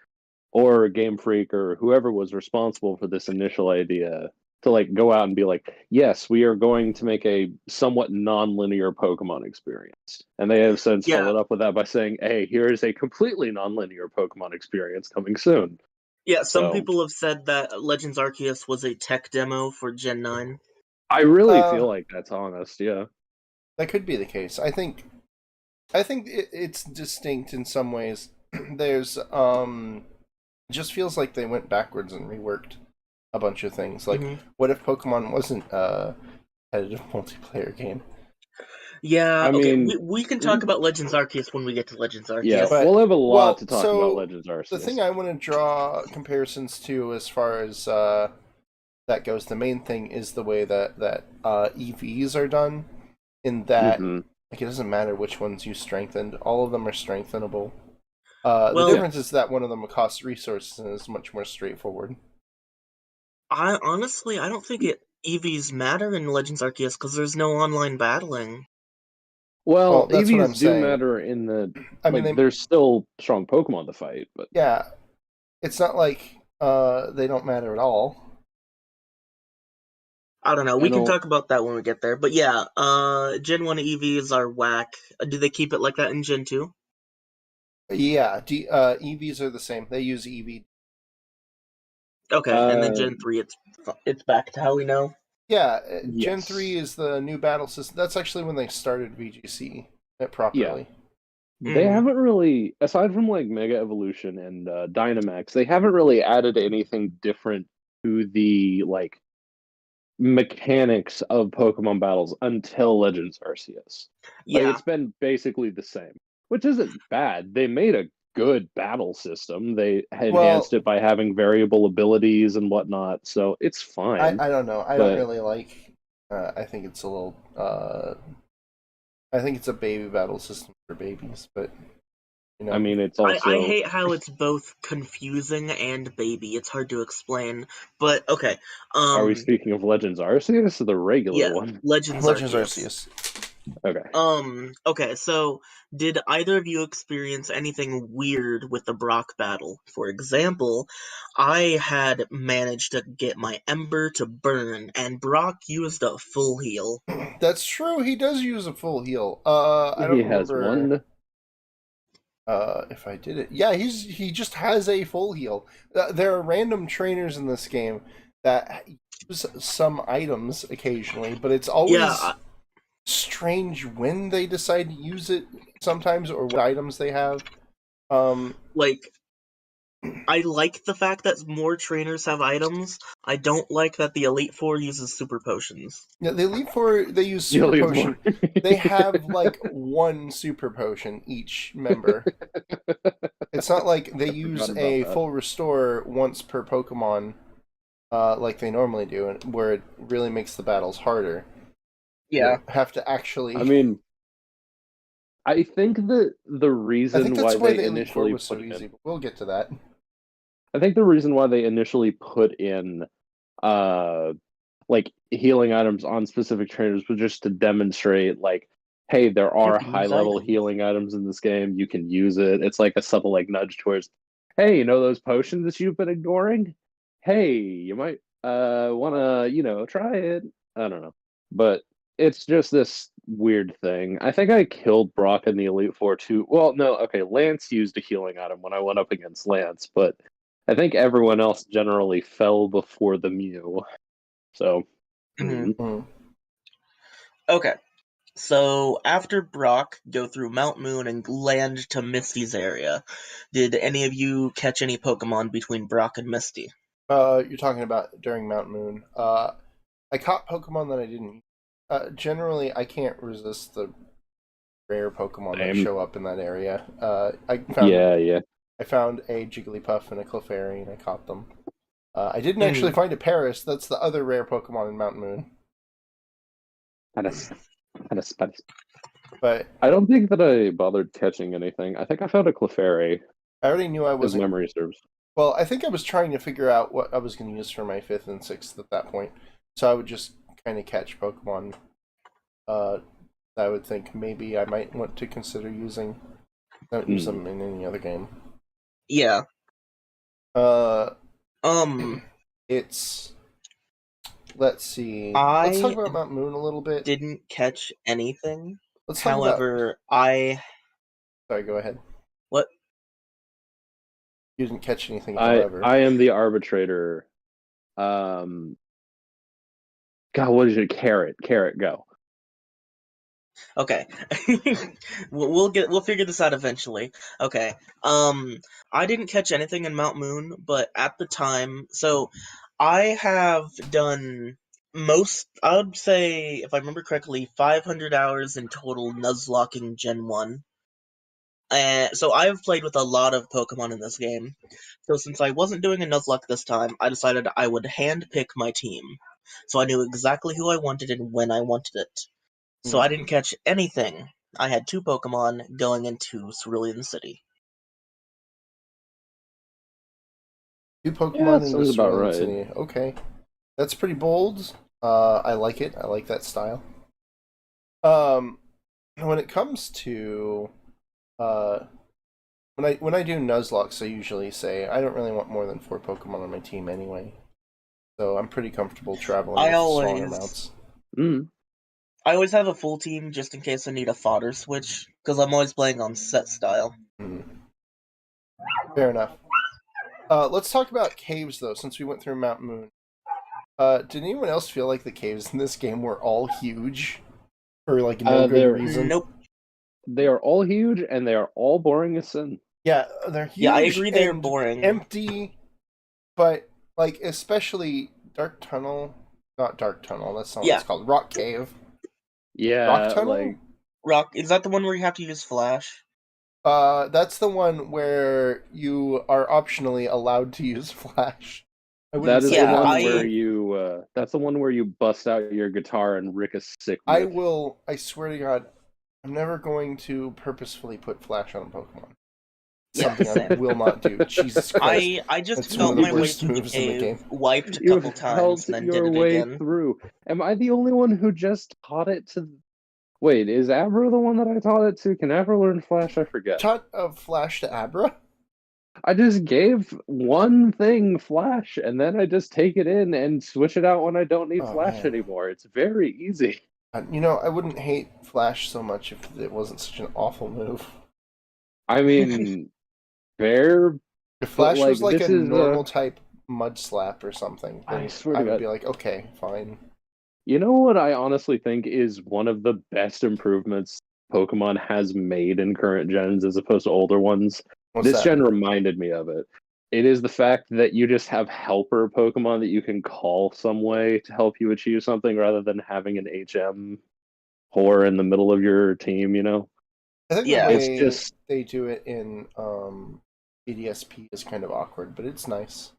or Game Freak or whoever was responsible for this initial idea to like go out and be like, yes, we are going to make a somewhat non-linear Pokemon experience. And they have since Yeah, followed up with that by saying, hey, here is a completely non-linear Pokemon experience coming soon. yeah. Some So people have said that Legends Arceus was a tech demo for Gen 9. I really uh, feel like that's honest, yeah. that could be the case. I think it's distinct in some ways. There's it just feels like they went backwards and reworked a bunch of things. Like, Hmm. what if Pokemon wasn't a competitive multiplayer game? Yeah, I okay. mean, We can talk we about Legends Arceus when we get to Legends yeah, Arceus. But we'll have a lot well, to talk about so Legends the Arceus. thing I want to draw comparisons to, as far as that goes, the main thing is the way that EVs are done. In that, Hmm. like, it doesn't matter which ones you strengthened; all of them are strengthenable. The Well, difference is Yes. that one of them costs resources and is much more straightforward. I honestly I don't think EVs matter in Legends Arceus because there's no online battling. Well, Well, that's what I'm EVs do saying. matter in the I mean, like there's still strong Pokemon to fight, but yeah, it's not like they don't matter at all. I don't know. We and can talk about that when we get there. But yeah, Gen 1 EVs are whack. Do they keep it like that in Gen 2? Yeah, EVs are the same. They use EV. Okay, and then Gen 3, it's back to how we know. Yeah, Gen Yes. 3 is the new battle system. That's actually when they started VGC properly. They haven't really, aside from like Mega Evolution and Dynamax, they haven't really added anything different to the like mechanics of Pokemon battles until Legends Arceus. Like Yeah, it's been basically the same, which isn't bad. They made a good battle system. They enhanced it by having variable abilities and whatnot, so it's fine. I don't know. I don't really like. I think it's a little. I think it's a baby battle system for babies, but you know. I mean, it's also. I hate how it's both confusing and baby. It's hard to explain, but okay. Are we speaking of Legends Arceus or the regular one? Legends Arceus. Okay. Okay, so did either of you experience anything weird with the Brock battle? For example, I had managed to get my Ember to burn, and Brock used a full heal. That's true. He does use a full heal. I don't He has remember. one. If I did it, yeah, he just has a full heal. There are random trainers in this game that use some items occasionally, but it's always strange when they decide to use it sometimes or what items they have. Like, I like the fact that more trainers have items. I don't like that the Elite Four uses super potions. Yeah, the Elite Four, they use super potion. They have like one super potion each member. It's not like they use a full restore once per Pokemon, like they normally do, and where it really makes the battles harder. Yeah, you have to actually. I mean, I think that the reason why they the initially was so easy, but we'll get to that. I think the reason why they initially put in like healing items on specific trainers was just to demonstrate like, hey, there are high level healing items in this game. You can use it. It's like a subtle like nudge towards, hey, you know those potions that you've been ignoring? Hey, you might wanna, try it. I don't know. But it's just this weird thing. I think I killed Brock in the Elite Four too. Well, no, okay, Lance used a healing item when I went up against Lance, but I think everyone else generally fell before the Mew. So. Okay. So after Brock go through Mount Moon and land to Misty's area, did any of you catch any Pokemon between Brock and Misty? You're talking about during Mount Moon. I caught Pokemon that I didn't. Generally, I can't resist the rare Pokemon that show up in that area. I found a Jigglypuff and a Clefairy, and I caught them. I didn't actually find a Paris. That's the other rare Pokemon in Mount Moon. But I don't think that I bothered catching anything. I think I found a Clefairy. I already knew I was. As memory serves. Well, I think I was trying to figure out what I was going to use for my 5th and 6th at that point. So I would just kind of catch Pokemon I would think maybe I might want to consider using. Don't use them in any other game. Yeah. It's. Let's see. Let's talk about Mount Moon a little bit. Didn't catch anything. Let's talk However, Sorry, go ahead. What? You didn't catch anything, however. I am the arbitrator. God, what is it? Carrot, go. Okay. we'll figure this out eventually. Okay. I didn't catch anything in Mount Moon, but at the time, so I have done I would say, if I remember correctly, 500 hours in total Nuzlocking Gen 1. So I've played with a lot of Pokemon in this game. So since I wasn't doing a Nuzlocke this time, I decided I would handpick my team. So I knew exactly who I wanted and when I wanted it. So I didn't catch anything. I had 2 Pokemon going into Cerulean City. 2 Pokemon in Cerulean City. Okay. That's pretty bold. I like it. I like that style. When it comes to when I do Nuzlocks, I usually say I don't really want more than 4 Pokemon on my team anyway. So I'm pretty comfortable traveling with smaller amounts. I always have a full team just in case I need a fodder switch, because I'm always playing on set style. Fair enough. Let's talk about caves, though, since we went through Mount Moon. Did anyone else feel like the caves in this game were all huge? For, like, no good reason? Nope. They are all huge, and they are all boring as sin. Yeah, they're huge Yeah, I agree they're and boring. empty, but, like, especially Dark Tunnel... Not Dark Tunnel, that's not what it's called. Rock Cave. Yeah, Rock Tunnel? Rock, is that the one where you have to use Flash? That's the one where you are optionally allowed to use Flash. That is say the one I- where you. That's the one where you bust out your guitar and Rick a sick. I riff. will. I swear to God, I'm never going to purposefully put Flash on a Pokemon. Yeah, Something I same. will not do. Jesus Christ! I just That's felt one of the my way worst through the moves in the cave, game. wiped a You've couple held times, and then your did it way again. through. Am I the only one who just taught it to? Wait, is Abra the one that I taught it to? Can Abra learn Flash? I forget. Taught of Flash to Abra. I just gave one thing Flash, and then I just take it in and switch it out when I don't need Flash Man. anymore. It's very easy. You know, I wouldn't hate Flash so much if it wasn't such an awful move. I mean, fair. If Flash was like this a is normal type Mud Slap or something, then I swear to would God. be like, okay, fine. You know what I honestly think is one of the best improvements Pokemon has made in current gens as opposed to older ones? What's This that? gen reminded me of it. It is the fact that you just have helper Pokemon that you can call some way to help you achieve something rather than having an HM whore in the middle of your team, you know? I think Yeah. the It's way just they do it in BDSP is kind of awkward, but it's nice.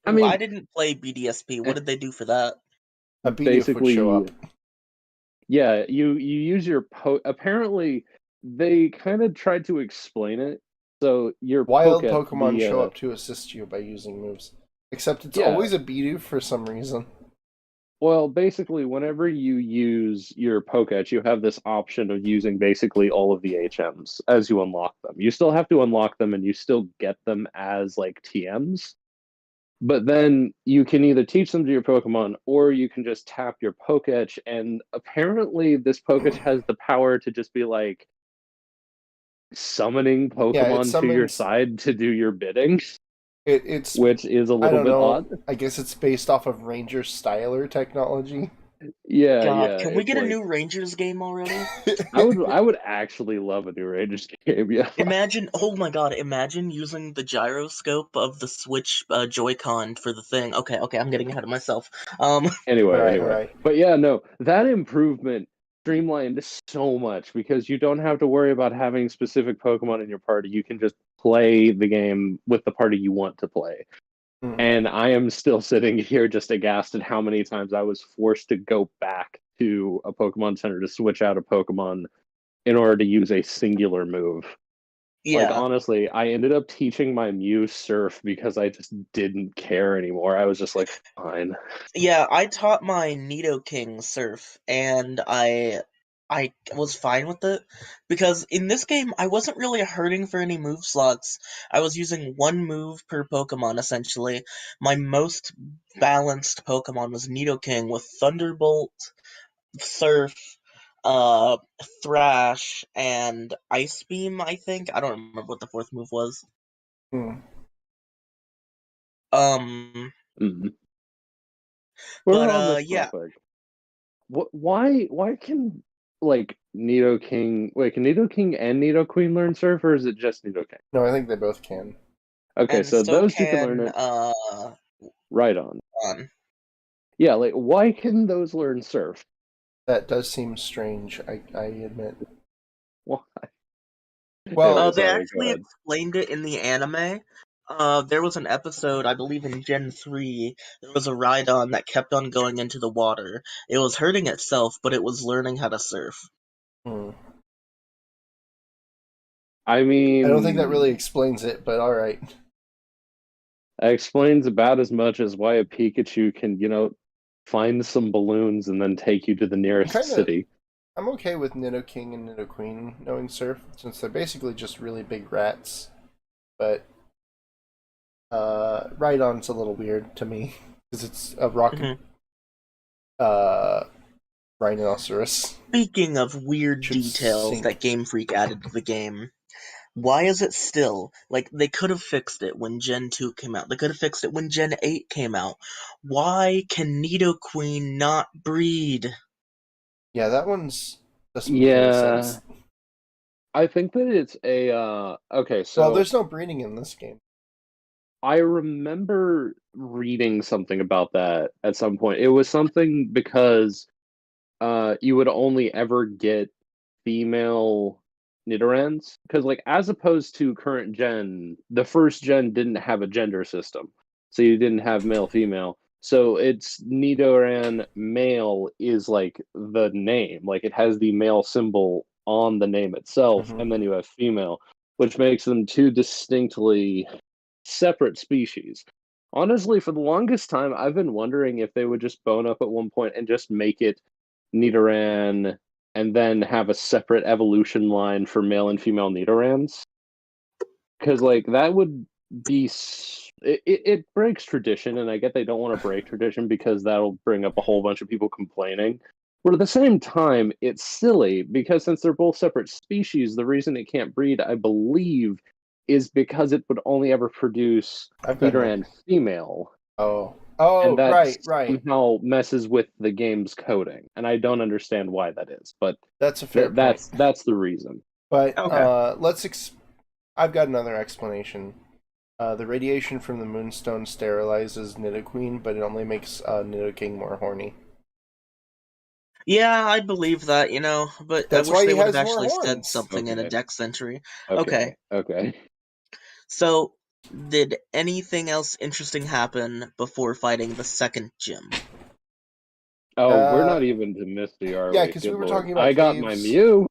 I mean, I didn't play BDSP. What did they do for that? A BDF would basically show up. yeah, you use your apparently they kind of tried to explain it. So your Wild Poké, Pokemon show up to assist you by using moves. Except it's Yeah. always a Bidoof for some reason. Well, basically, whenever you use your Pokédex, you have this option of using basically all of the HMs as you unlock them. You still have to unlock them and you still get them as like TMs. But then you can either teach them to your Pokemon or you can just tap your Pokédex. And apparently, this Pokédex has the power to just be like summoning Pokemon to your summons- side to do your bidding, It's which is a I little don't bit know. odd. I guess it's based off of Ranger Styler technology. Yeah, God, yeah. can we it's get a like- new Rangers game already? I would actually love a new Rangers game. Yeah. Imagine, oh my God, imagine using the gyroscope of the Switch Joy-Con for the thing. Okay, I'm getting ahead of myself. Anyway. Alright. But yeah, no, that improvement streamlined so much because you don't have to worry about having specific Pokemon in your party. You can just play the game with the party you want to play. Mhm. And I am still sitting here just aghast at how many times I was forced to go back to a Pokemon Center to switch out a Pokemon in order to use a singular move. Yeah. Like, honestly, I ended up teaching my Mew Surf because I just didn't care anymore. I was just like, fine. Yeah, I taught my Nidoking Surf, and I was fine with it, because in this game, I wasn't really hurting for any move slots. I was using one move per Pokemon, essentially. My most balanced Pokemon was Nidoking with Thunderbolt, Surf, Thrash, and Ice Beam, I think. I don't remember what the fourth move was. Hmm. Mhm. We're But, on this yeah. topic. Why can like Nidoking can Nidoking and Nidoqueen learn Surf, or is it just Nidoking? No, I think they both can. Okay, And so so those two can learn it. Right on. Yeah, like why can those learn Surf? That does seem strange, I admit. Why? Well, they sorry, actually go ahead. explained it in the anime. There was an episode, I believe in Gen 3, there was a Rhydon that kept on going into the water. It was hurting itself, but it was learning how to surf. I mean, I don't think that really explains it, but alright. That explains about as much as why a Pikachu can, find some balloons and then take you to the nearest city. I'm okay with Nidoking and Nidoqueen knowing Surf, since they're basically just really big rats. But Rhydon's a little weird to me, because it's a rocket rhinoceros. Speaking of weird Should details sink. that Game Freak added to the game, Why is it still like they could have fixed it when Gen 2 came out? They could have fixed it when Gen 8 came out. Why can Nidoqueen not breed? Yeah, that one's doesn't make any Yeah, sense. I think that it's a okay, Well, so there's no breeding in this game. I remember reading something about that at some point. It was something because you would only ever get female Nidorans because like as opposed to current gen, the first gen didn't have a gender system. So you didn't have male female. So it's Nidoran male is like the name. Like it has the male symbol on the name itself, Mhm. and then you have female, which makes them two distinctly separate species. Honestly, for the longest time, I've been wondering if they would just bone up at one point and just make it Nidoran and then have a separate evolution line for male and female Nidorans. Because, like, that would be. It breaks tradition, and I get they don't want to break tradition because that'll bring up a whole bunch of people complaining. But at the same time, it's silly because since they're both separate species, the reason it can't breed, I believe, is because it would only ever produce I've got no. Nidoran female, Oh, and oh, that right. somehow messes with the game's coding, and I don't understand why that is, but That's a fair point. that's the reason. But Okay. I've got another explanation. The radiation from the moonstone sterilizes Nidoqueen, but it only makes Nidoking more horny. Yeah, I believe that, but I That's wish why they he would have has more actually said horns. something in a Okay, Dex entry. Okay, okay. so did anything else interesting happen before fighting the second gym? Oh, we're Uh, not even to Misty, are yeah, we? because we Good were lord. talking about I got my caves. Mew.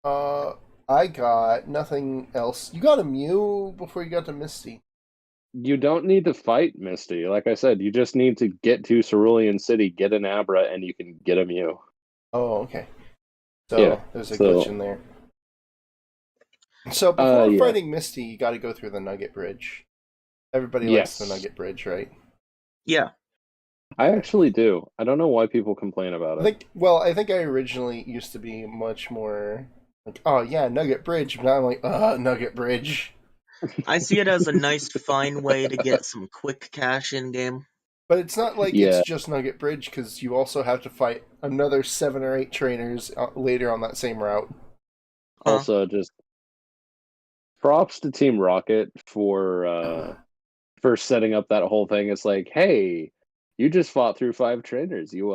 Uh, I got nothing else. You got a Mew before you got to Misty. You don't need to fight Misty. Like I said, you just need to get to Cerulean City, get an Abra, and you can get a Mew. Oh, okay. Yeah. So there's a glitch So, in there. So before yeah. fighting Misty, you got to go through the Nugget Bridge. Everybody likes the Yes. Nugget Bridge, right? Yeah. I actually do. I don't know why people complain about it. I think I originally used to be much more like, oh yeah, Nugget Bridge, but now I'm like, Nugget Bridge. I see it as a nice, fine way to get some quick cash in game. But it's not like it's Yeah. just Nugget Bridge because you also have to fight another 7 or 8 trainers later on that same route. Huh. Also, just props to Team Rocket for setting up that whole thing. It's like, hey, you just fought through 5 trainers. You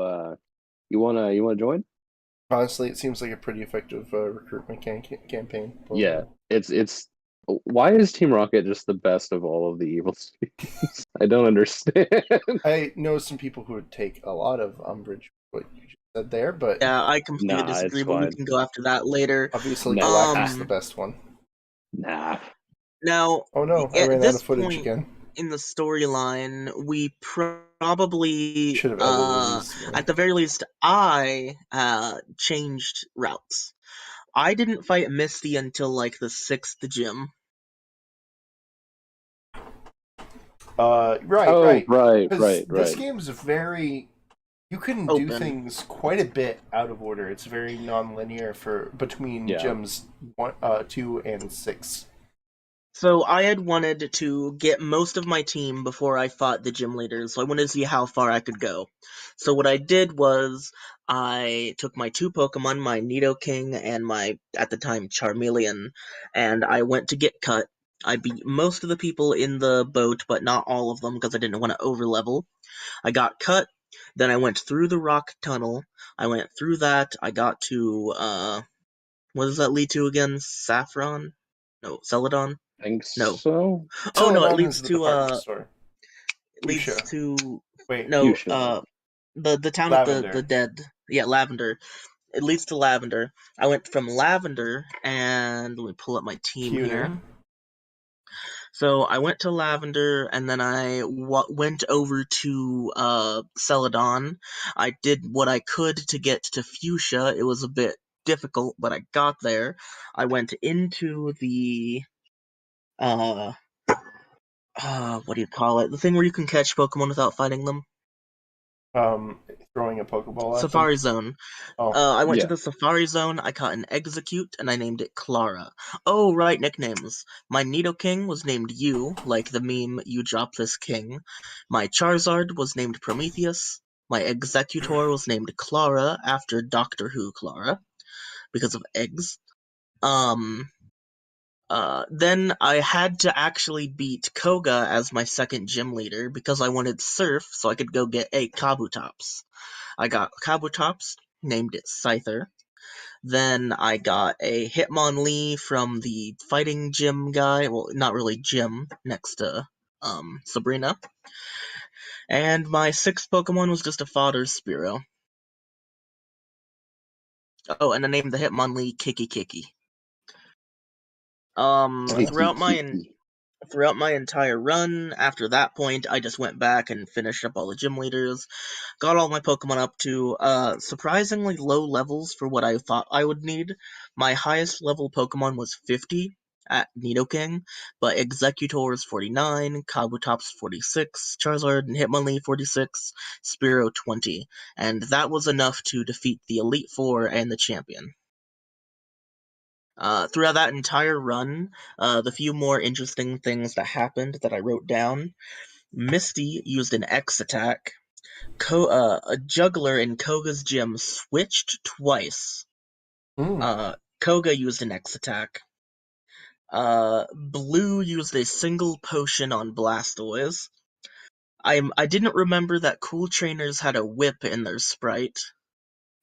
wanna join? Honestly, it seems like a pretty effective recruitment campaign. Yeah, it's why is Team Rocket just the best of all of the evil species? I don't understand. I know some people who would take a lot of umbrage with what you just said there, but Yeah, I completely Nah, disagree, it's but we fine. can go after that later. obviously Nah, Galactic's the best one. nah. Now, Oh no, I at ran out this of footage point again. in the storyline, we probably, Should have edited these at together. the very least, I changed routes. I didn't fight Misty until like the 6th gym. Right. Oh, right, Because right, this right. game's very. You can do Open. things quite a bit out of order. It's very non-linear for between Yeah. gyms 2 and 6. So I had wanted to get most of my team before I fought the gym leaders, so I wanted to see how far I could go. So what I did was I took my 2 Pokemon, my Nidoking and my, at the time, Charmeleon, and I went to get cut. I beat most of the people in the boat, but not all of them because I didn't want to overlevel. I got cut, then I went through the rock tunnel. I went through that. I got to, what does that lead to again? Saffron? No, Celadon? Think No. so? Oh no, it Celadon leads is the to department store. it leads Fuchsia. to Wait, no, Fuchsia. the town of the Lavender. dead. Yeah, Lavender. It leads to Lavender. I went from Lavender and let me pull up my team Pewter. here. So I went to Lavender and then I went over to Celadon. I did what I could to get to Fuchsia. It was a bit difficult, but I got there. I went into the uh what do you call it? The thing where you can catch Pokemon without fighting them. throwing a Pokeball at them. Safari Zone. Oh, I went to Yeah. the Safari Zone, I caught an Execute, and I named it Clara. Oh, right, nicknames. My Nidoking was named You, like the meme You Drop This King. My Charizard was named Prometheus. My Executor was named Clara, after Doctor Who Clara, because of eggs. Then I had to actually beat Koga as my second gym leader, because I wanted Surf, so I could go get a Kabutops. I got Kabutops, named it Scyther. Then I got a Hitmonlee from the fighting gym guy. Well, not really gym, next to Sabrina. And my sixth Pokemon was just a fodder Spearow. Oh, and I named the Hitmonlee Kiki Kiki. Kiki, Throughout my kiki. throughout my entire run, after that point, I just went back and finished up all the gym leaders. Got all my Pokemon up to surprisingly low levels for what I thought I would need. My highest level Pokemon was 50 at Nidoking, but Executor is 49, Kabutops 46, Charizard and Hitmonlee 46, Spearow 20, and that was enough to defeat the Elite Four and the champion. Throughout that entire run, the few more interesting things that happened that I wrote down: Misty used an X attack. A juggler in Koga's gym switched twice. Koga used an X attack. Blue used a single potion on Blastoise. I didn't remember that cool trainers had a whip in their sprite.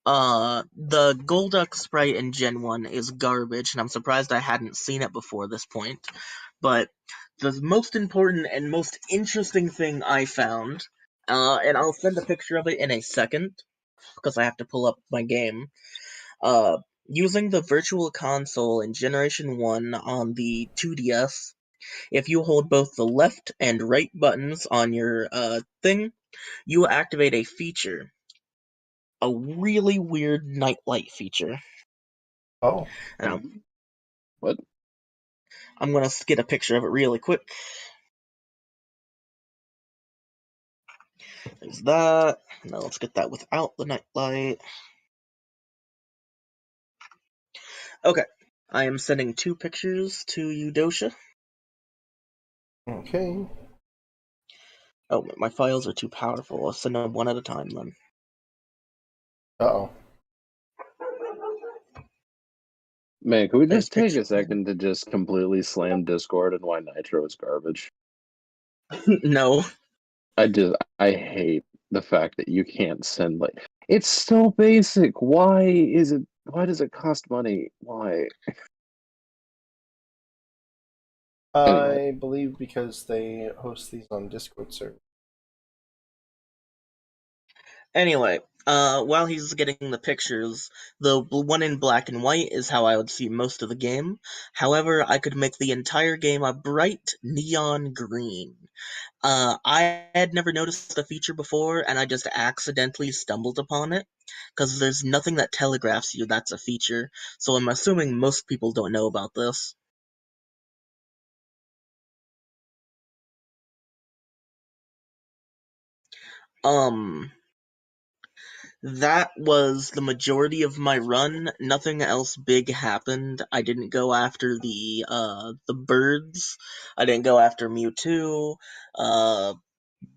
The Golduck sprite in Gen 1 is garbage, and I'm surprised I hadn't seen it before this point. But the most important and most interesting thing I found, and I'll send a picture of it in a second, because I have to pull up my game. Using the Virtual Console in Generation 1 on the 2DS, if you hold both the left and right buttons on your thing, you will activate a feature. A really weird nightlight feature. Oh. And What? I'm gonna get a picture of it really quick. There's that. Now let's get that without the nightlight. Okay. I am sending 2 pictures to you, Dosha. Okay. Oh, my files are too powerful. I'll send them one at a time then. Uh-oh. Man, can we There's just take picture. a second to just completely slam Discord and why Nitro is garbage? No. I hate the fact that you can't send it's so basic. Why does it cost money? Why? Anyway, I believe because they host these on Discord server. Anyway, while he's getting the pictures, the one in black and white is how I would see most of the game. However, I could make the entire game a bright neon green. I had never noticed the feature before, and I just accidentally stumbled upon it, because there's nothing that telegraphs you that's a feature, so I'm assuming most people don't know about this. That was the majority of my run. Nothing else big happened. I didn't go after the birds. I didn't go after Mewtwo.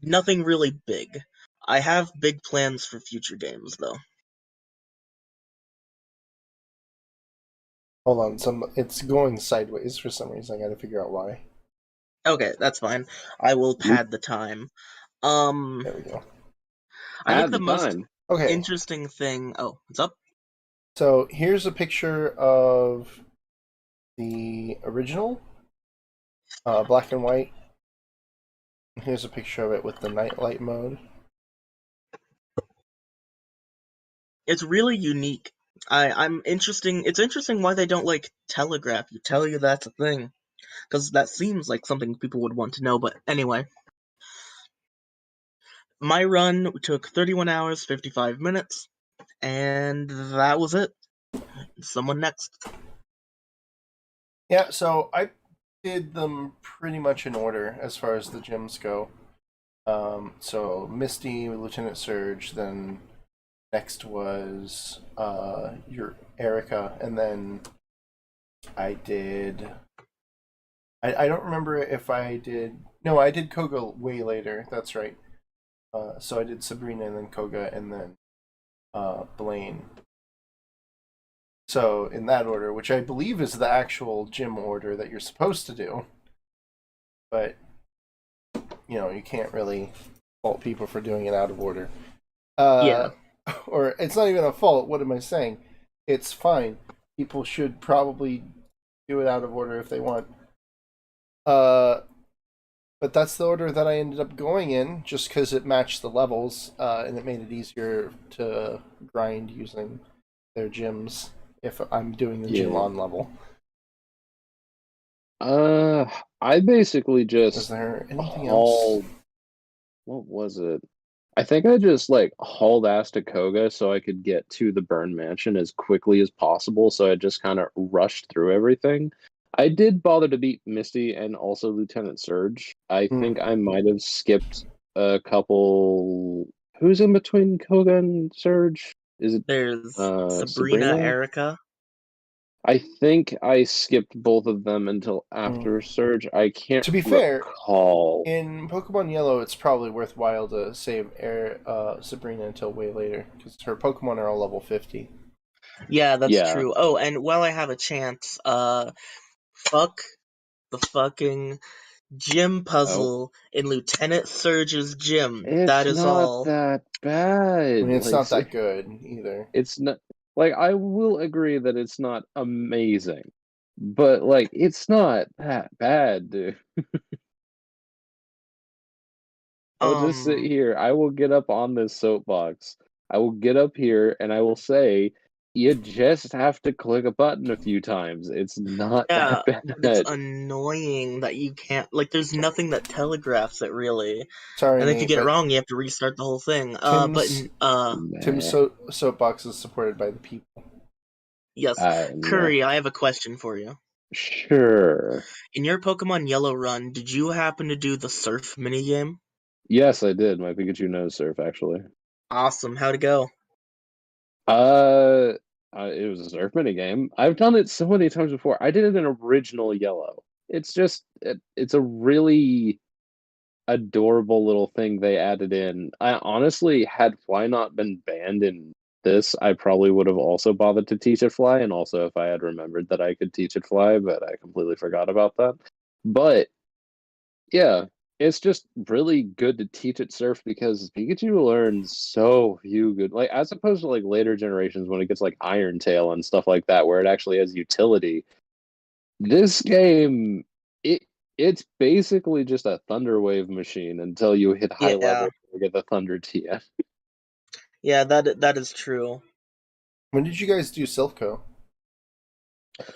Nothing really big. I have big plans for future games, though. Hold on, it's going sideways for some reason. I gotta figure out why. Okay, that's fine. I will pad the time. There we go. I think add the the most time. Okay, interesting thing. Oh, what's up? so here's a picture of the original, black and white. Here's a picture of it with the nightlight mode. It's really unique. I'm interesting. It's interesting why they don't telegraph you, tell you that's a thing, because that seems like something people would want to know. But anyway, my run took 31 hours 55 minutes, and that was it. Someone next. Yeah, so I did them pretty much in order as far as the gyms go. So Misty, Lieutenant Surge, then Next was your Erica, and then I did. I don't remember if I did. No, I did Koga way later. That's right. So I did Sabrina and then Koga and then Blaine. So in that order, which I believe is the actual gym order that you're supposed to do. But you can't really fault people for doing it out of order. Yeah. Or it's not even a fault. What am I saying? It's fine. People should probably do it out of order if they want. But that's the order that I ended up going in, just because it matched the levels, and it made it easier to grind using their gyms if I'm doing the gym on level. I basically Is just there anything hauled. else? What was it? I think I just like hauled ass to Koga so I could get to the burn mansion as quickly as possible. So I just kind of rushed through everything. I did bother to beat Misty and also Lieutenant Surge. I think I might have skipped a couple. Who's in between Koga and Surge? Is it There's Sabrina, Sabrina? Erica. I think I skipped both of them until after Surge. I can't To be fair, recall. in Pokemon Yellow, it's probably worthwhile to save Sabrina until way later, because her Pokemon are all level 50. Yeah, that's Yeah. true. Oh, and while I have a chance, fuck the fucking gym puzzle in Lieutenant Surge's gym. It's That is not all. that I bad. mean, it's not that good either. It's not like I will agree that it's not amazing, but like it's not that bad, dude. I will just sit here. I will get up on this soapbox. I will get up here and I will say, you just have to click a button a few times. It's not Yeah, that but it's bad. annoying that you can't. Like, there's nothing that telegraphs it really. Sorry, And if you Nate, get it but wrong, you have to restart the whole thing. Tim's Nah. soapbox is supported by the people. Yes, Nah. Curry, I have a question for you. Sure. In your Pokemon Yellow run, did you happen to do the surf minigame? Yes, I did. My Pikachu knows surf, actually. Awesome. How'd it go? Uh, it was a surf mini game. I've done it so many times before. I did it in original yellow. It's just it's a really adorable little thing they added in. I honestly had Fly not been banned in this, I probably would have also bothered to teach it Fly, and also if I had remembered that I could teach it Fly, but I completely forgot about that. But yeah, it's just really good to teach it Surf because Pikachu learns so few good, like as opposed to like later generations when it gets like Iron Tail and stuff like that, where it actually has utility. This game, it it's basically just a Thunder Wave machine until you hit high Yeah, level to get the Thunder TF. yeah, that is true. When did you guys do Silph.Co?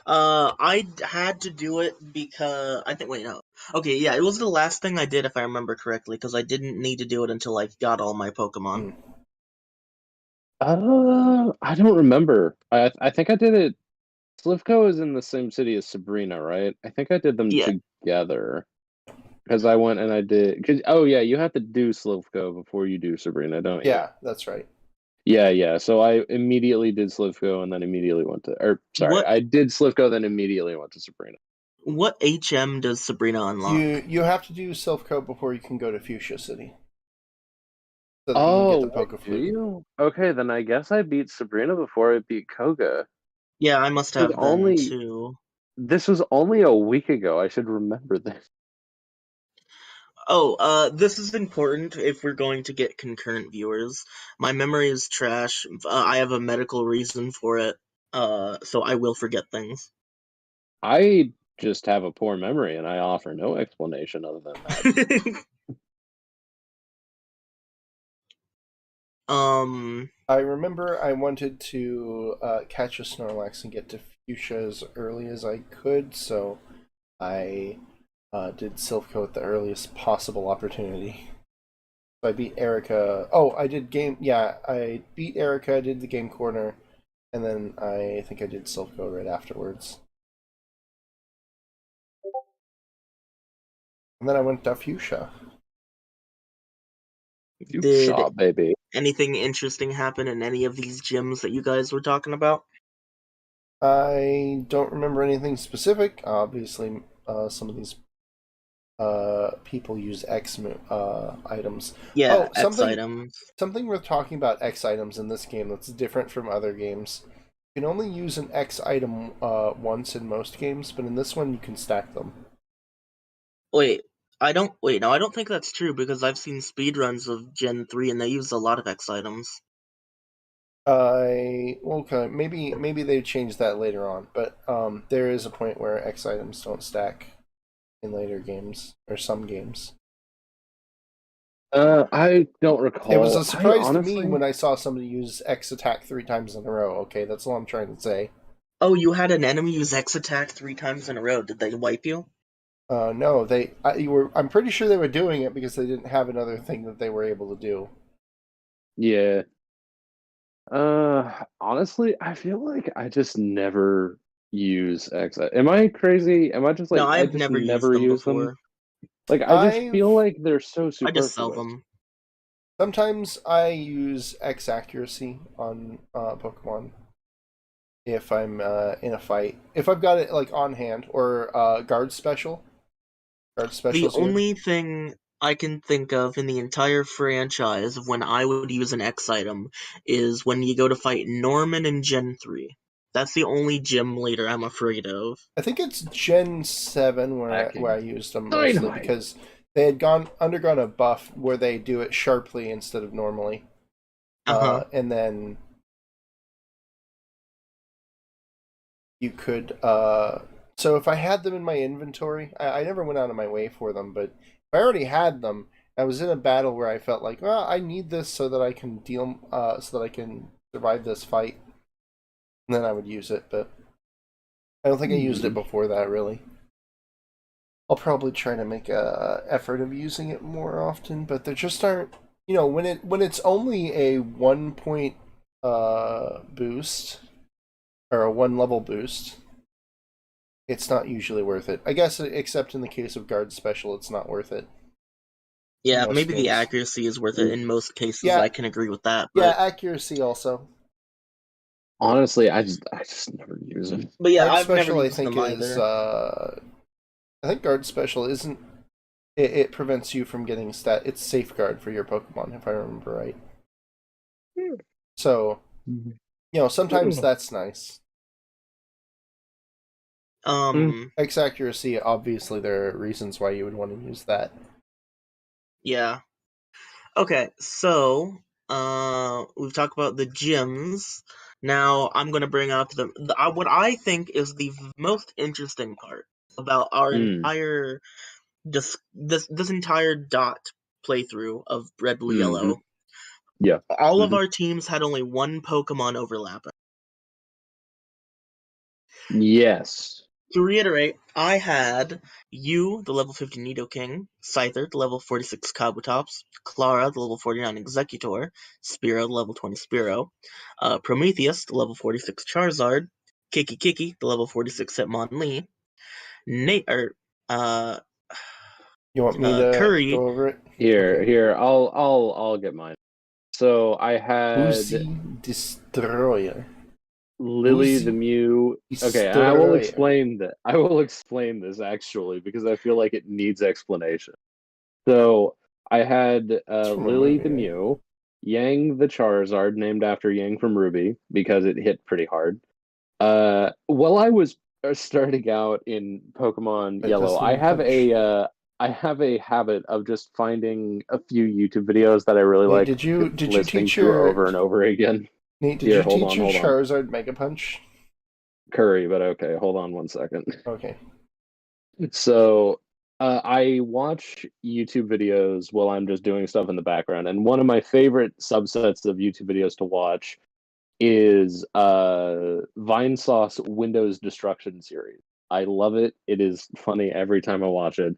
I had to do it because I think. Wait, no. Okay, yeah, it was the last thing I did if I remember correctly, because I didn't need to do it until I got all my Pokemon. I don't remember. I think I did it. Slivko is in the same city as Sabrina, right? I think I did them Yeah, together. Because I went and I did. Cause, oh yeah, you have to do Slivko before you do Sabrina, don't you? Yeah, that's right. Yeah, yeah. So I immediately did Slivko and then immediately went to. Or sorry, what I did Slivko then immediately went to Sabrina. what HM does Sabrina unlock? You have to do Silph.Co before you can go to Fuchsia City, so that you can get the Oh, wait, do Pokeflute. you? Okay, then I guess I beat Sabrina before I beat Koga. Yeah, I must This was have then only too. this was only a week ago. I should remember this. Oh, this is important if we're going to get concurrent viewers. My memory is trash. I have a medical reason for it. So I will forget things. I just have a poor memory and I offer no explanation other than that. I remember I wanted to catch a Snorlax and get to Fuchsia as early as I could, so I did Silph.Co at the earliest possible opportunity. So I beat Erica. Oh, I did game. Yeah, I beat Erica. I did the game corner, and then I think I did Silph.Co right afterwards. And then I went to Fuchsia. You Did shot, baby. anything interesting happen in any of these gyms that you guys were talking about? I don't remember anything specific. Obviously, some of these people use items. Yeah, Oh, X items. something worth talking about X items in this game that's different from other games. You can only use an X item once in most games, but in this one you can stack them. Wait, no, I don't think that's true because I've seen speedruns of Gen 3 and they use a lot of X items. Okay, maybe they changed that later on, but there is a point where X items don't stack in later games or some games. I don't recall. It was a surprise to me when I saw somebody use X attack 3 times in a row. Okay, that's all I'm trying to say. Oh, you had an enemy use X attack 3 times in a row. Did they wipe you? No, I'm pretty sure they were doing it because they didn't have another thing that they were able to do. Yeah. Honestly, I feel like I just never use X. Am I crazy? Am I just No, like I I've just never used never them use them? before. Like I just feel like they're so I just sell superfluous. them. Sometimes I use X accuracy on Pokemon if I'm in a fight. If I've got it like on hand or guard special. Guard special. The only thing I can think of in the entire franchise of when I would use an X item is when you go to fight Norman in Gen 3. That's the only gym leader I'm afraid of. I think it's Gen 7 where I used them mostly Dynamite. because they had undergone a buff where they do it sharply instead of normally. And then you could so if I had them in my inventory, I never went out of my way for them, but if I already had them, I was in a battle where I felt like, well, I need this so that I can so that I can survive this fight. And then I would use it, but I don't think I used it before that really. I'll probably try to make a effort of using it more often, but there just aren't, when it's only a 1 point boost or a 1 level boost, it's not usually worth it. I guess except in the case of guard special, it's not worth it. Yeah, maybe the accuracy is worth it in most cases. Yeah. I can agree with that. But... yeah, accuracy also. Honestly, I just never use them. But yeah, guard I've special, never used them either. I think guard special isn't. It prevents you from getting it's safeguard for your Pokemon, if I remember right. So, sometimes that's nice. X accuracy, obviously there are reasons why you would want to use that. Yeah. Okay, so we've talked about the gyms. Now I'm gonna bring up what I think is the most interesting part about our entire this entire DoT playthrough of Red, Blue, Yellow. Yeah. All of our teams had only one Pokemon overlap. Yes. To reiterate, I had you, the level 50 Nidoking, Scyther, the level 46 Kabutops, Clara, the level 49 Executor, Spearow, the level 20 Spearow, Prometheus, the level 46 Charizard, Kiki, the level 46 Hitmonlee, you want me to Curry. go over it? Here, I'll get mine. So I had Uzi Destroyer. Lily the Mew. Okay, I will explain that. I will explain this actually because I feel like it needs explanation. So I had Lily the Mew, Yang the Charizard, named after Yang from Ruby because it hit pretty hard. While I was starting out in Pokemon Yellow, I have a habit of just finding a few YouTube videos that I really like. Did you teach your over and over again? Nate, did you teach your Charizard Mega Punch? Curry, but okay, hold on 1 second. Okay. So I watch YouTube videos while I'm just doing stuff in the background, and one of my favorite subsets of YouTube videos to watch is Vinesauce Windows Destruction series. I love it. It is funny every time I watch it.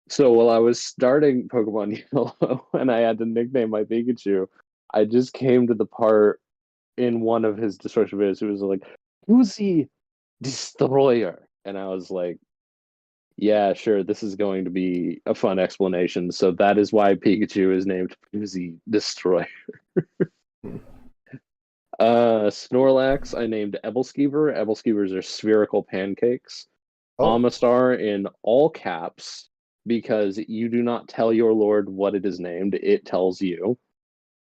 So while I was starting Pokemon Yellow and I had to nickname my Pikachu, I just came to the part in one of his destruction videos. It was like, Uzi Destroyer. And I was like, yeah, sure, this is going to be a fun explanation. So that is why Pikachu is named Uzi Destroyer. Snorlax, I named Ebelskeever. Ebelskeevers are spherical pancakes. Oh, Amistar in all caps, because you do not tell your lord what it is named, it tells you.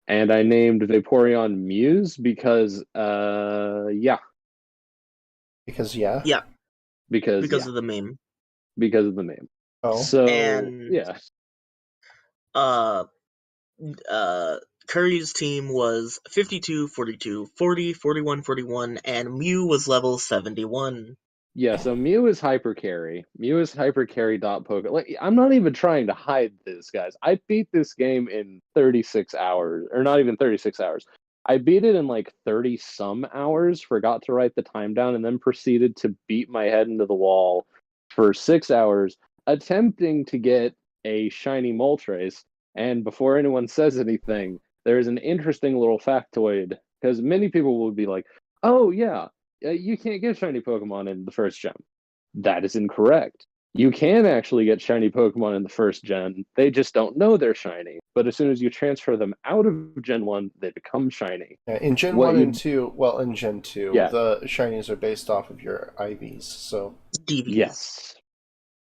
And I named Vaporeon Muse because, yeah. because yeah. Yeah, Because, because yeah. of the meme. Because of the name. Oh, So, And yeah. uh Curry's team was 52, 42, 40, 41, 41, and Mew was level 71. Yeah, so Mew is hyper carry. Mew is hyper carry dot poke. Like, I'm not even trying to hide this, guys. I beat this game in 36 hours, or not even 36 hours. I beat it in like 30 some hours, forgot to write the time down, and then proceeded to beat my head into the wall for 6 hours, attempting to get a shiny Moltres. And before anyone says anything, there's an interesting little factoid, because many people will be like, oh, yeah, you can't get shiny Pokemon in the first gen. That is incorrect. You can actually get shiny Pokemon in the first gen. They just don't know they're shiny. But as soon as you transfer them out of Gen 1, they become shiny. yeah, in Gen What 1 you and 2, well, in Gen 2, Yeah. the shinies are based off of your IVs, so... DVs. Yes.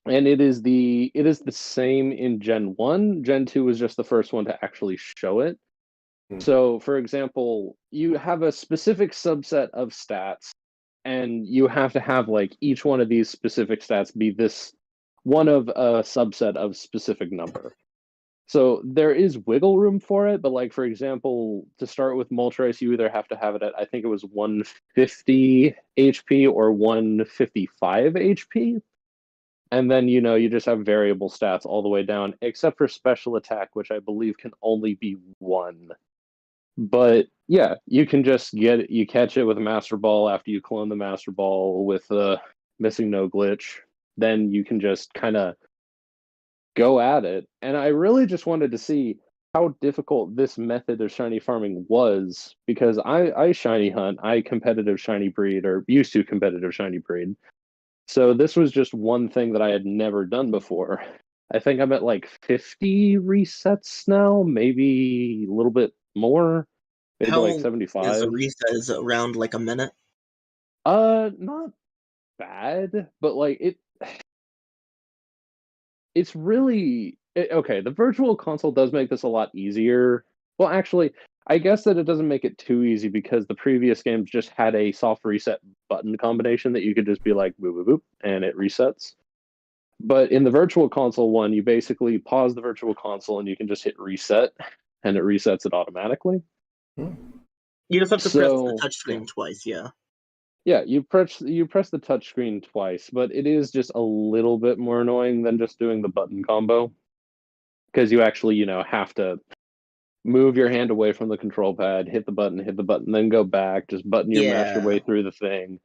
And it is the same in Gen 1. Gen 2 was just the first one to actually show it. So, for example, you have a specific subset of stats, and you have to have like each one of these specific stats be this one of a subset of specific number. So there is wiggle room for it, but like for example, to start with Moltres, you either have to have it at I think it was 150 HP or 155 HP. And then you just have variable stats all the way down, except for special attack, which I believe can only be one. But yeah, you can just you catch it with a Master Ball after you clone the Master Ball with missing no glitch. Then you can just kind of go at it. And I really just wanted to see how difficult this method of shiny farming was, because I shiny hunt, I competitive shiny breed, or used to competitive shiny breed. So this was just one thing that I had never done before. I think I'm at like 50 resets now, maybe a little bit more. Maybe like How is a 75. reset? Is it around like a minute? Not bad, but like it's really okay. The virtual console does make this a lot easier. Well, actually, I guess that it doesn't make it too easy, because the previous games just had a soft reset button combination that you could just be like boop boop boop and it resets. But in the virtual console one, you basically pause the virtual console and you can just hit reset, and it resets it automatically. You just have to press the So yeah. touchscreen twice, yeah. Yeah, you press the touchscreen twice, but it is just a little bit more annoying than just doing the button combo, because you actually, have to move your hand away from the control pad, hit the button, then go back, just button your mash your way Yeah, through the thing,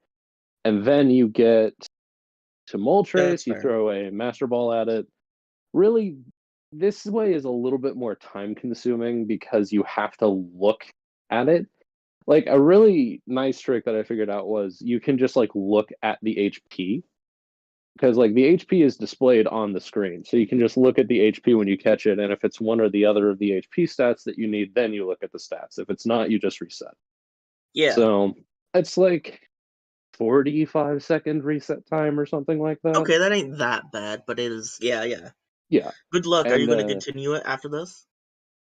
and then you get to that's Moltres, you fair. throw a Master Ball at it. Really, this way is a little bit more time consuming because you have to look at it. Like a really nice trick that I figured out was you can just like look at the HP, because like the HP is displayed on the screen. So you can just look at the HP when you catch it, and if it's one or the other of the HP stats that you need, then you look at the stats. If it's not, you just reset. Yeah. So it's like 45-second reset time or something like that. Okay, that ain't that bad, but it is. Yeah, yeah. Yeah. Good luck. Are you And going to continue it after this?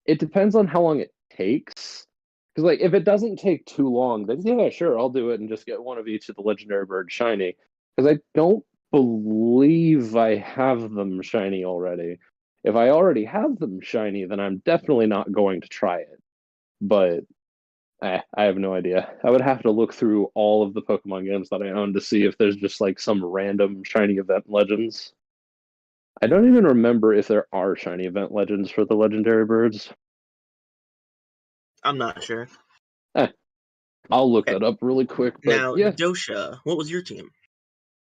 it depends on how long it takes. Because like if it doesn't take too long, then yeah, sure, I'll do it and just get one of each of the legendary birds shiny. Because I don't believe I have them shiny already. If I already have them shiny, then I'm definitely not going to try it. But I have no idea. I would have to look through all of the Pokemon games that I own to see if there's just like some random shiny event legends. I don't even remember if there are shiny event legends for the legendary birds. I'm not sure. Eh, I'll look Okay. that up really quick, but Now, yeah. Dosha, what was your team?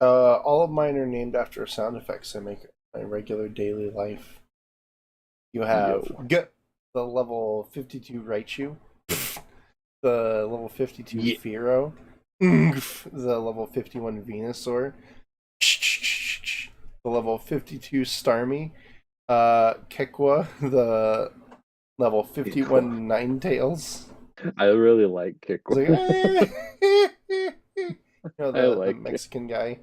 All of mine are named after sound effects I make in my regular daily life. You have Yo. the level 52 Raichu, the level 52 Yeah. Fearow, the level 51 Venusaur, the level 52 Starmie, Kekwa, the level 51 Ninetales. I really like It's like, Kikwa. I the like it. Mexican guy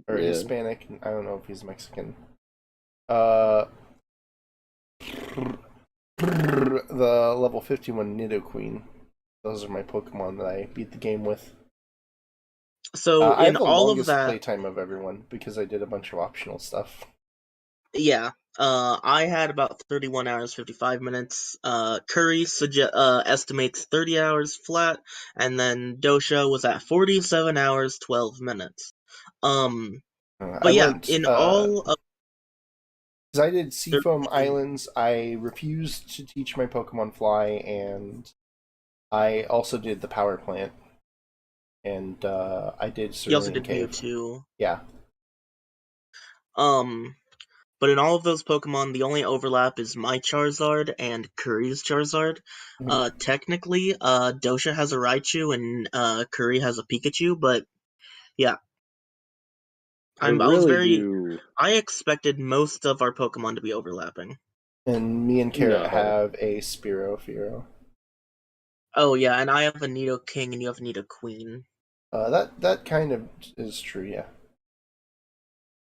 or Yeah. Hispanic. I don't know if he's Mexican. The level 51 Nidoqueen. Those are my Pokemon that I beat the game with. So I in have the all of longest that, playtime of everyone because I did a bunch of optional stuff. yeah, I had about 31 hours 55 minutes. Curry estimates 30 hours flat, and then Dosha was at 47 hours 12 minutes. I But yeah, went in all of because I did Seafoam 33, Islands. I refused to teach my Pokemon Fly, and I also did the Power Plant, and I did he also Cerulean did Cave. Mewtwo. Yeah. Um, but in all of those Pokemon, the only overlap is my Charizard and Curry's Charizard. Technically, Dosha has a Raichu and Curry has a Pikachu, but yeah, I I was really very. do. I expected most of our Pokemon to be overlapping. And me and Carrot No. have a Spearow Fearow. Oh yeah, and I have a Nidoking and you have a Nidoqueen. That kind of is true, yeah.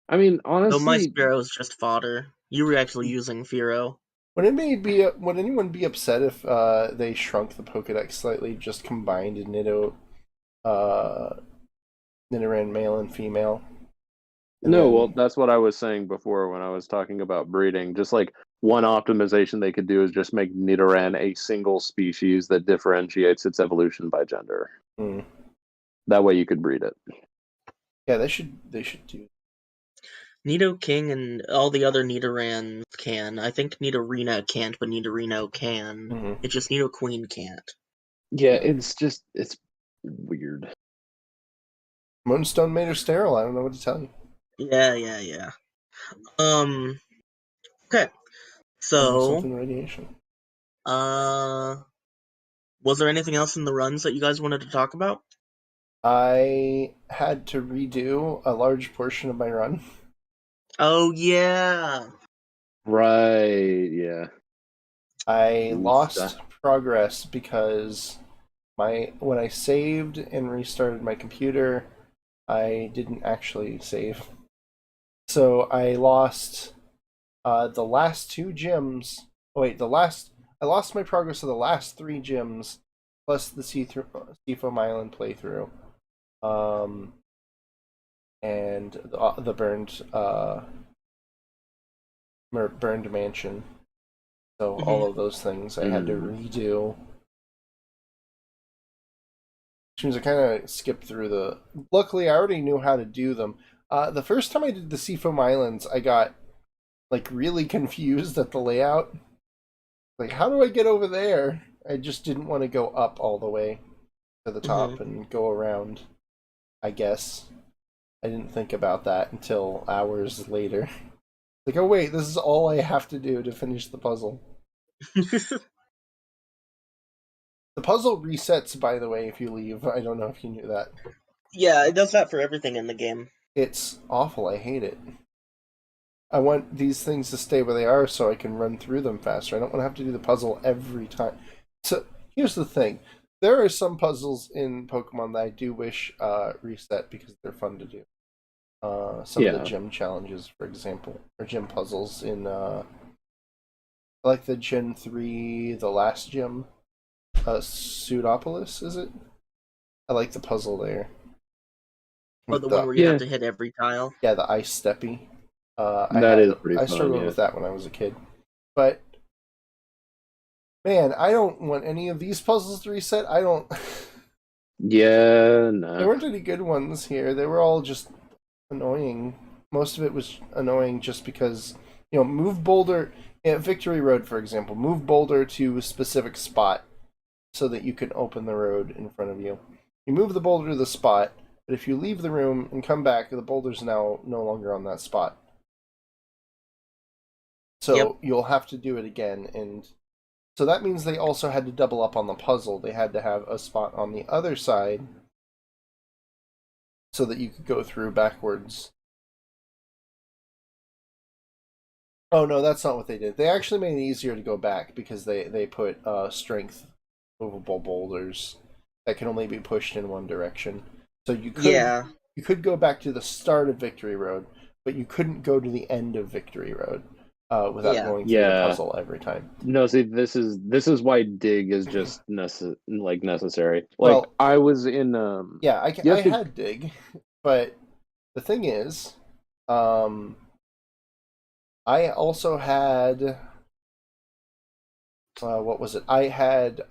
I mean, Though my honestly, Spearow is just fodder. You were actually using Fearow. Would anyone be upset if they shrunk the Pokedex slightly, just combined uh, Nidoran male and female, and no, well, then that's what I was saying before when I was talking about breeding. Just like one optimization they could do is just make Nidoran a single species that differentiates its evolution by gender. hmm. That way you could breed it. Yeah, they should do. Nidoking and all the other Nidorans can. I think Nidorina can't, but Nidorino can. Hmm. It's just Nidoqueen can't. Yeah, Yeah. it's weird. Moonstone made her sterile. I don't know what to tell you. Yeah. Um. Okay. So, Something radiation. uh, was there anything else in the runs that you guys wanted to talk about? I had to redo a large portion of my run. Oh yeah. Right, yeah. I Resta. lost progress because when I saved and restarted my computer, I didn't actually save. So I lost the last two gyms. Oh, wait, I lost my progress of the last three gyms plus the Seafoam Island playthrough. Um, and the burned mansion. So all Mhm. of those things I had to redo. Which means I kind of skipped through the. Luckily, I already knew how to do them. The first time I did the Seafoam Islands, I got like really confused at the layout. Like, how do I get over there? I just didn't want to go up all the way to the top Mhm. and go around. I guess I didn't think about that until hours later. Like, oh wait, this is all I have to do to finish the puzzle. The puzzle resets, by the way, if you leave. I don't know if you knew that. Yeah, it does that for everything in the game. It's awful. I hate it. I want these things to stay where they are so I can run through them faster. I don't want to have to do the puzzle every time. So here's the thing. There are some puzzles in Pokemon that I do wish reset because they're fun to do. Some of the Yeah. gym challenges, for example, or gym puzzles in like the Gen 3, the last gym, Pseudopolis, is it? I like the puzzle there. Oh, With the one the where you have Yeah, to hit every tile. Yeah, the ice steppy. that is pretty I fun, struggled yeah. with that when I was a kid, but man, I don't want any of these puzzles to reset. I don't. Yeah, There nah. weren't any good ones here. They were all just annoying. Most of it was annoying just because move boulder Victory Road, for example, move boulder to a specific spot so that you can open the road in front of you. You move the boulder to the spot, but if you leave the room and come back, the boulder's now no longer on that spot. Yep. So you'll have to do it again, and so that means they also had to double up on the puzzle. They had to have a spot on the other side so that you could go through backwards. Oh no, that's not what they did. They actually made it easier to go back because they put strength movable boulders that can only be pushed in one direction. So Yeah, you could go back to the start of Victory Road, but you couldn't go to the end of Victory Road without yeah, going through the Yeah. puzzle every time. No, see, this is why dig is just necessary. Like Well, I was in yeah, you I have to had dig, but the thing is, um, I also had what was it? I had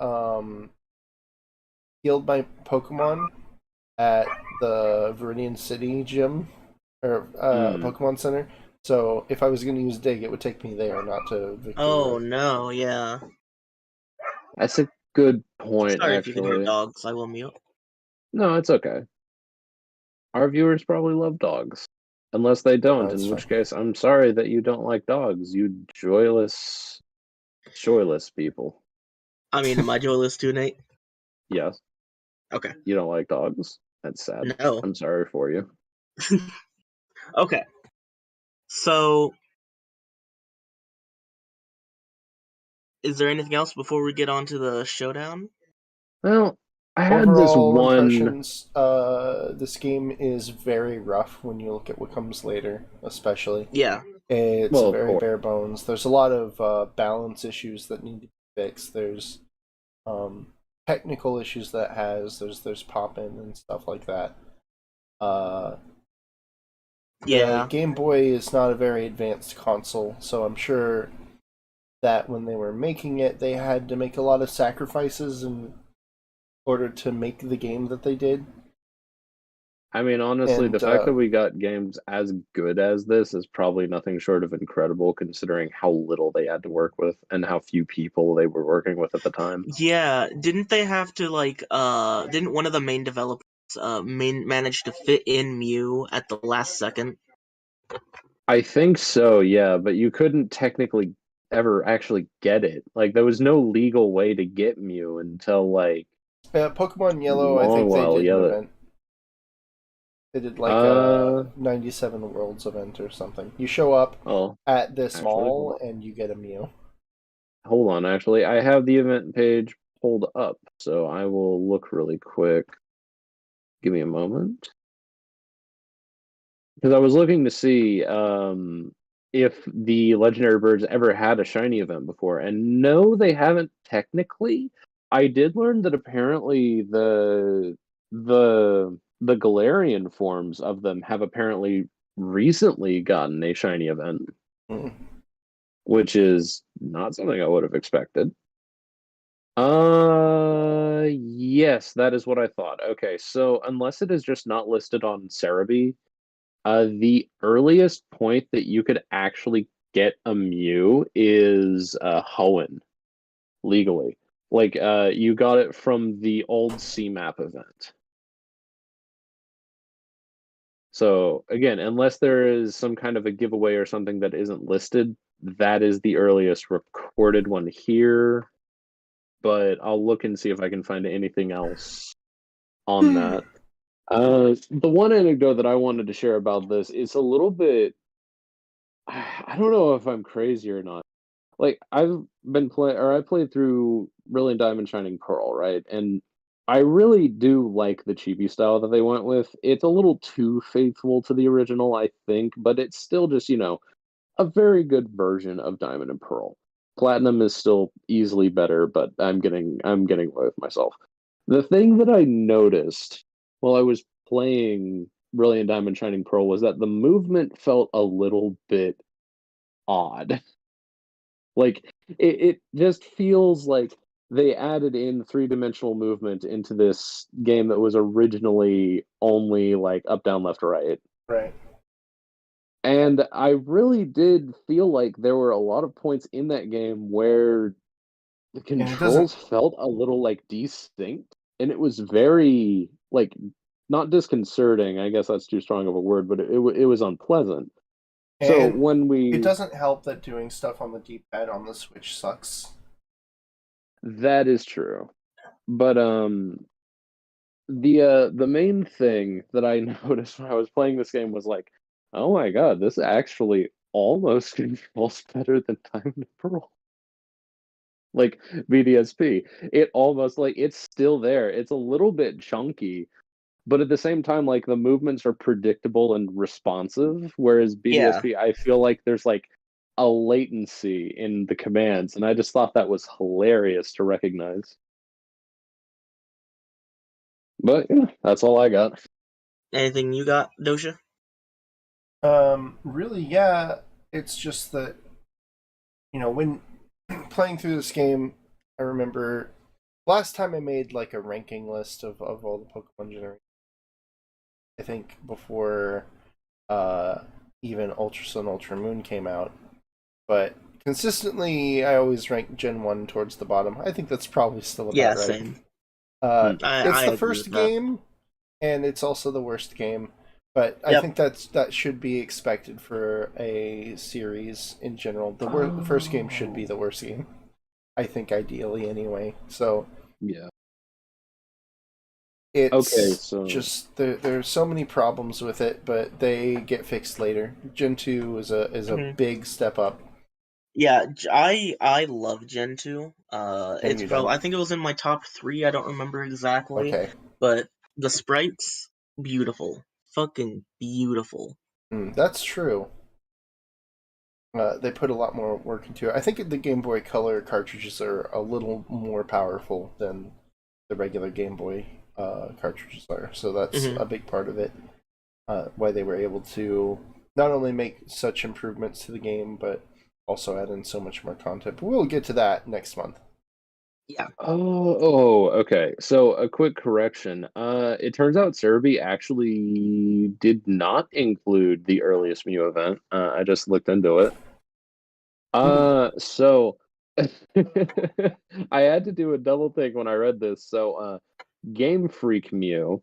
healed my Pokemon at the Viridian City gym or mm, Pokemon Center. So if I was going to use Dig, it would take me there, not to Victory oh Road. no, yeah. that's a good point Sorry if you can hear actually. dogs, I will mute. No, it's okay. Our viewers probably love dogs. Unless they No, don't, it's in fine. which case I'm sorry that you don't like dogs, you joyless people. I mean, am I joyless too, Nate? Yes, Okay. you don't like dogs. That's sad. No. I'm sorry for you. Okay. So, is there anything else before we get on to the showdown? Well, I had this Overall one. impressions, this game is very rough when you look at what comes later, especially. Yeah. It's Well, of very course. bare bones. There's a lot of balance issues that need to be fixed. There's technical issues that has. There's pop-in and stuff like that. Uh, the Yeah. Game Boy is not a very advanced console, so I'm sure that when they were making it, they had to make a lot of sacrifices in order to make the game that they did. I mean, honestly, the And fact that we got games as good as this is probably nothing short of incredible, considering how little they had to work with and how few people they were working with at the time. Yeah. Didn't they have to didn't one of the main developers manage to fit in Mew at the last second? I think so, yeah, but you couldn't technically ever actually get it. Like, there was no legal way to get Mew until, like, Pokemon Yellow, I long think they while did an yet. event. They did like Uh, a 97 Worlds event or something. You show up oh, at this actually, mall and you get a Mew. hold on, actually, I have the event page pulled up, so I will look really quick. Give me a moment. Because I was looking to see if the legendary birds ever had a shiny event before, and no, they haven't technically. I did learn that apparently the Galarian forms of them have apparently recently gotten a shiny event, Mm. which is not something I would have expected. Yes, that is what I thought. Okay, so unless it is just not listed on Cerebi, the earliest point that you could actually get a Mew is Hoenn legally. Like you got it from the old CMAP event. So again, unless there is some kind of a giveaway or something that isn't listed, that is the earliest recorded one here. But I'll look and see if I can find anything else on that. The one anecdote that I wanted to share about this is a little bit. I don't know if I'm crazy or not. Like I've been play or I played through Brilliant Diamond Shining Pearl, right? And I really do like the chibi style that they went with. It's a little too faithful to the original, I think, but it's still just, a very good version of Diamond and Pearl. Platinum is still easily better, but I'm getting away with myself. The thing that I noticed while I was playing Brilliant Diamond Shining Pearl was that the movement felt a little bit odd. Like it just feels like they added in three-dimensional movement into this game that was originally only like up, down, left, right. Right. And I really did feel like there were a lot of points in that game where the And it doesn't. controls felt a little like distinct, and it was very like not disconcerting. I guess that's too strong of a word, but it was unpleasant. So And when it we doesn't help that doing stuff on the D-pad on the Switch sucks. that is true. But the main thing that I noticed when I was playing this game was like, oh my god, this actually almost controls better than Diamond and Pearl. Like BDSP, it almost like it's still there. It's a little bit chunky, but at the same time, like the movements are predictable and responsive. Whereas Yeah. BDSP, I feel like there's like a latency in the commands, and I just thought that was hilarious to recognize. But yeah, that's all I got. Anything you got, Dosha? Really, yeah. It's just that, when playing through this game, I remember last time I made like a ranking list of all the Pokemon generations. I think before even Ultra Sun, Ultra Moon came out. But consistently, I always rank Gen 1 towards the bottom. I think that's probably still about right. Same. It's I the agree first with that. game, and it's also the worst game. But I think that should be expected for a series in general. The first game should be the worst game. I think ideally anyway. So Yeah. it's Okay, so just there's so many problems with it, but they get fixed later. Gen 2 is a big step up. Yeah, I love Gen 2. And It's you probably don't. I think it was in my top 3. I don't remember exactly, Okay. but the sprites beautiful, fucking beautiful. That's true. They put a lot more work into it. I think the Game Boy Color cartridges are a little more powerful than the regular Game Boy cartridges are, so that's a big part of it. Why they were able to not only make such improvements to the game, but also add in so much more content. But we'll get to that next month. Yeah. Okay. So a quick correction. It turns out Cerebi actually did not include the earliest Mew event. I just looked into it. So I had to do a double take when I read this. So, Game Freak Mew.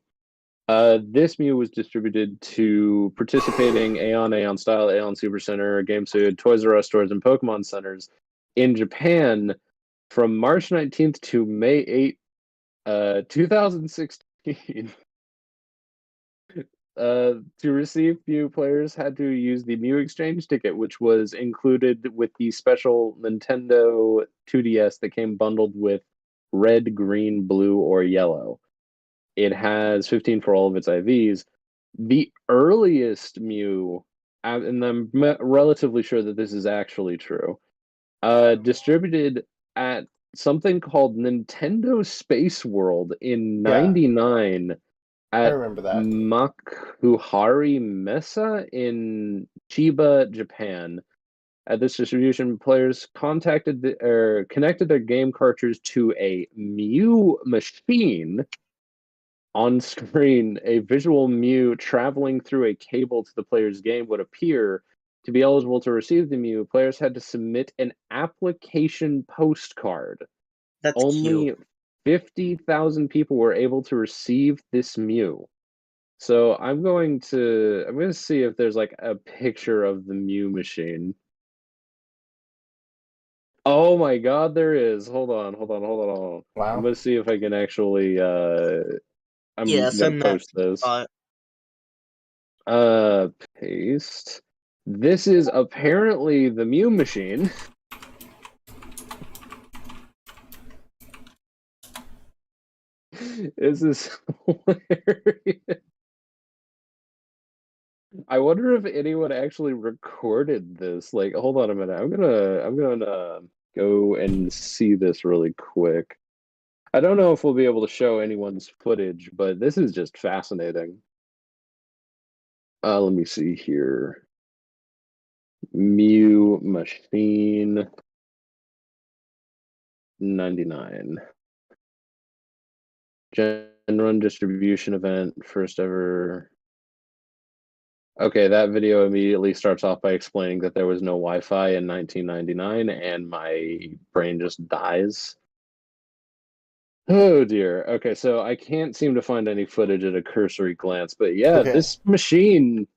This Mew was distributed to participating Aeon Style, Aeon Supercenter, Game Suit, Toys R Us stores, and Pokemon centers in Japan from March 19th to May 8th, 2016. To receive Mew, players had to use the Mew Exchange ticket, which was included with the special Nintendo 2DS that came bundled with red, green, blue, or yellow. It has 15 for all of its IVs. The earliest Mew, and I'm relatively sure that this is actually true, distributed at something called Nintendo Space World in '99 I at remember that. Makuhari Mesa in Chiba, Japan. At this distribution, players connected their game cartridge to a Mew machine. On screen, a visual Mew traveling through a cable to the player's game would appear. To be eligible to receive the Mew, players had to submit an application postcard. That's Only cute. 50,000 people were able to receive this Mew. So I'm going to see if there's like a picture of the Mew machine. Oh my God, there is. Hold on. Wow. I'm gonna see if I can actually I'm gonna Send that post this. spot. Paste. This is apparently the Mew machine. This is hilarious. I wonder if anyone actually recorded this. Like, hold on a minute. I'm gonna go and see this really quick. I don't know if we'll be able to show anyone's footage, but this is just fascinating. Let me see here. Mew machine 99. Gen Run distribution event, first ever. Okay, that video immediately starts off by explaining that there was no Wi-Fi in 1999, and my brain just dies. Oh dear. Okay, so I can't seem to find any footage at a cursory glance, but yeah, Okay. this machine,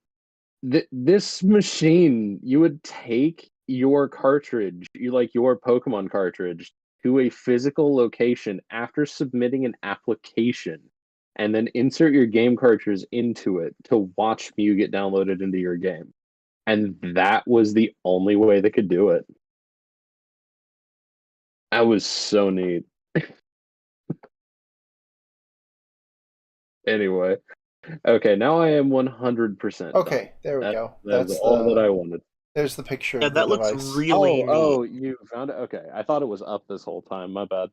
you would take your cartridge, your Pokemon cartridge, to a physical location after submitting an application, and then insert your game cartridge into it to watch Mew get downloaded into your game. And that was the only way they could do it. That was so neat. Anyway, okay, now I am 100% done. Okay, there we go. That's That's all that I wanted. There's the picture Yeah, of the that looks device. really neat. You found it? Okay, I thought it was up this whole time. My bad.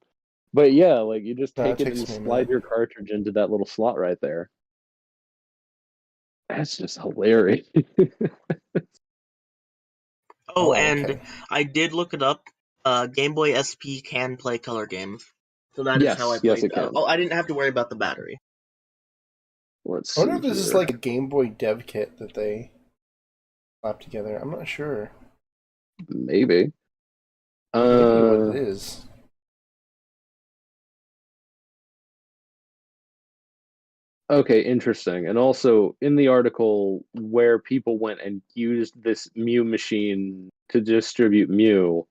But yeah, like you just No, take it it and takes you me a slide minute. your cartridge into that little slot right there. That's just hilarious. Oh, Oh, and okay. I did look it up. Game Boy SP can play color games, so that is how I Yes, played. it can. Oh, I didn't have to worry about the battery. Let's I wonder see if this is here. like a Game Boy dev kit that they slapped together. I'm not sure. Maybe. It may be what it is. Okay, interesting. And also in the article where people went and used this Mew machine to distribute Mew.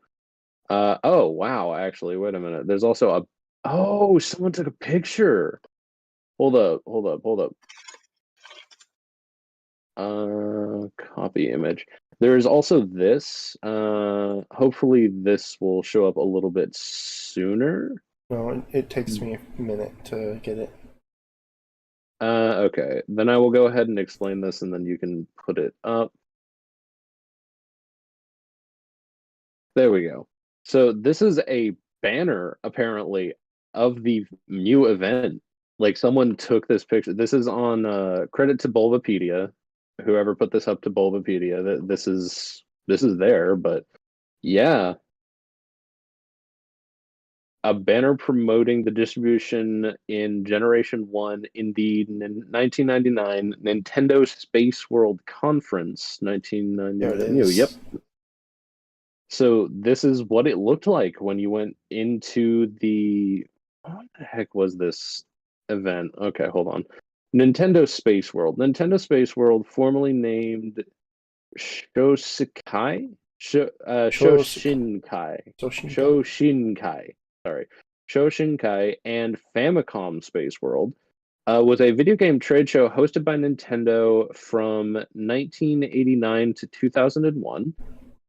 Oh wow, actually, wait a minute. There's also a oh, someone took a picture. Hold up, hold up, hold up. Copy image. There is also this. Hopefully this will show up a little bit sooner. No, it takes me a minute to get it. Okay. Then I will go ahead and explain this and then you can put it up. There we go. So this is a banner apparently of the new event. Like someone took this picture. This is on credit to Bulbapedia. Whoever put this up to Bulbapedia, that this is there, but yeah, a banner promoting the distribution in Generation 1 in the 1999 Nintendo Space World Conference. There it 1999. Yep. is. So this is what it looked like when you went into the what the heck was this event? Okay, hold on. Nintendo Space World. Nintendo Space World, formerly named Shoshikai? Shosaka. Shoshinkai. Soshinka. Shoshinkai. Sorry. Shoshinkai and Famicom Space World was a video game trade show hosted by Nintendo from 1989 to 2001.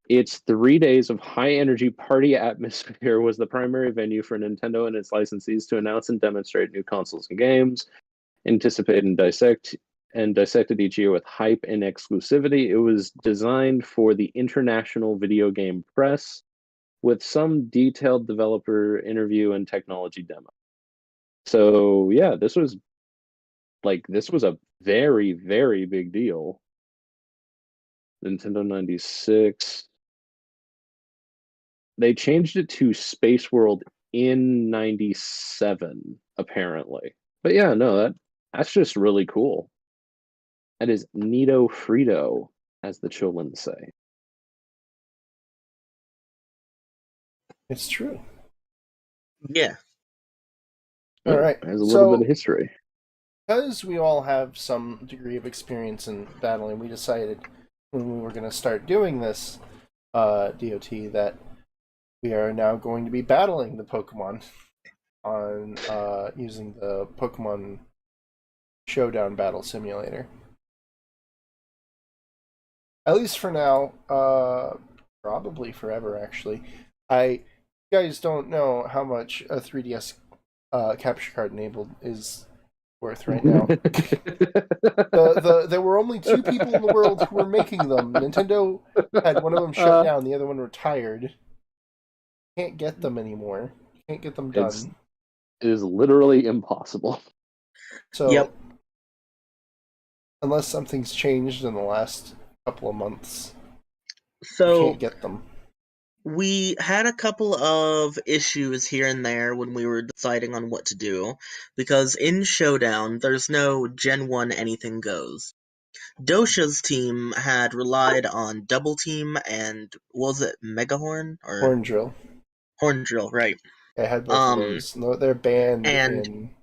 Its 3 days of high energy party atmosphere was the primary venue for Nintendo and its licensees to announce and demonstrate new consoles and games, anticipate and dissected each year with hype and exclusivity. It was designed for the international video game press with some detailed developer interview and technology demo. So yeah, this was a very, very big deal. Nintendo 96. They changed it to Space World in 97, apparently. But yeah, no, that's just really cool. That is Neato Frito, as the children say. It's true. Yeah. All right. Has a little bit So, of history. because we all have some degree of experience in battling, we decided when we were going to start doing this DoT that we are now going to be battling the Pokemon on using the Pokemon Showdown Battle Simulator. At least for now, probably forever. Actually, you guys don't know how much a 3DS capture card enabled is worth right now. There were only two people in the world who were making them. Nintendo had one of them shut down, the other one retired. Can't get them anymore. Can't get them done. It is literally impossible. So, Yep. unless something's changed in the last couple of months, you So can't get them. we had a couple of issues here and there when we were deciding on what to do, because in Showdown, there's no Gen 1 anything goes. Dosha's team had relied on Double Team and, was it Megahorn? Or Horn Drill. Horn Drill, right. I had both of those. No, they're banned And in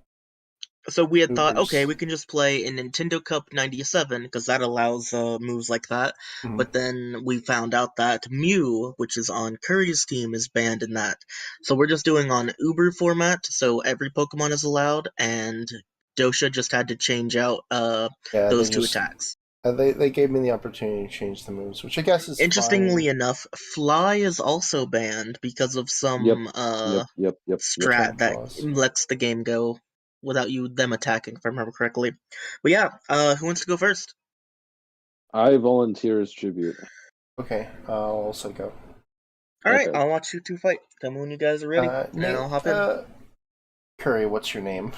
so we had thought, okay, Ubers. we can just play in Nintendo Cup 97, because that allows moves like that. Mhm. But then we found out that Mew, which is on Curry's team, is banned in that. So we're just doing on Uber format, so every Pokemon is allowed, and Dosha just had to change out Yeah, those two attacks. They gave me the opportunity to change the moves, which I guess is Interestingly fine. enough, Fly is also banned because of Yep. some Yep. strat Turn that pause. lets the game go without them attacking, if I remember correctly. But yeah, who wants to go first? I volunteer as tribute. Okay, I'll also go. Alright, Okay. I'll watch you two fight. Tell me when you guys are ready, and I'll hop in. Curry, what's your name?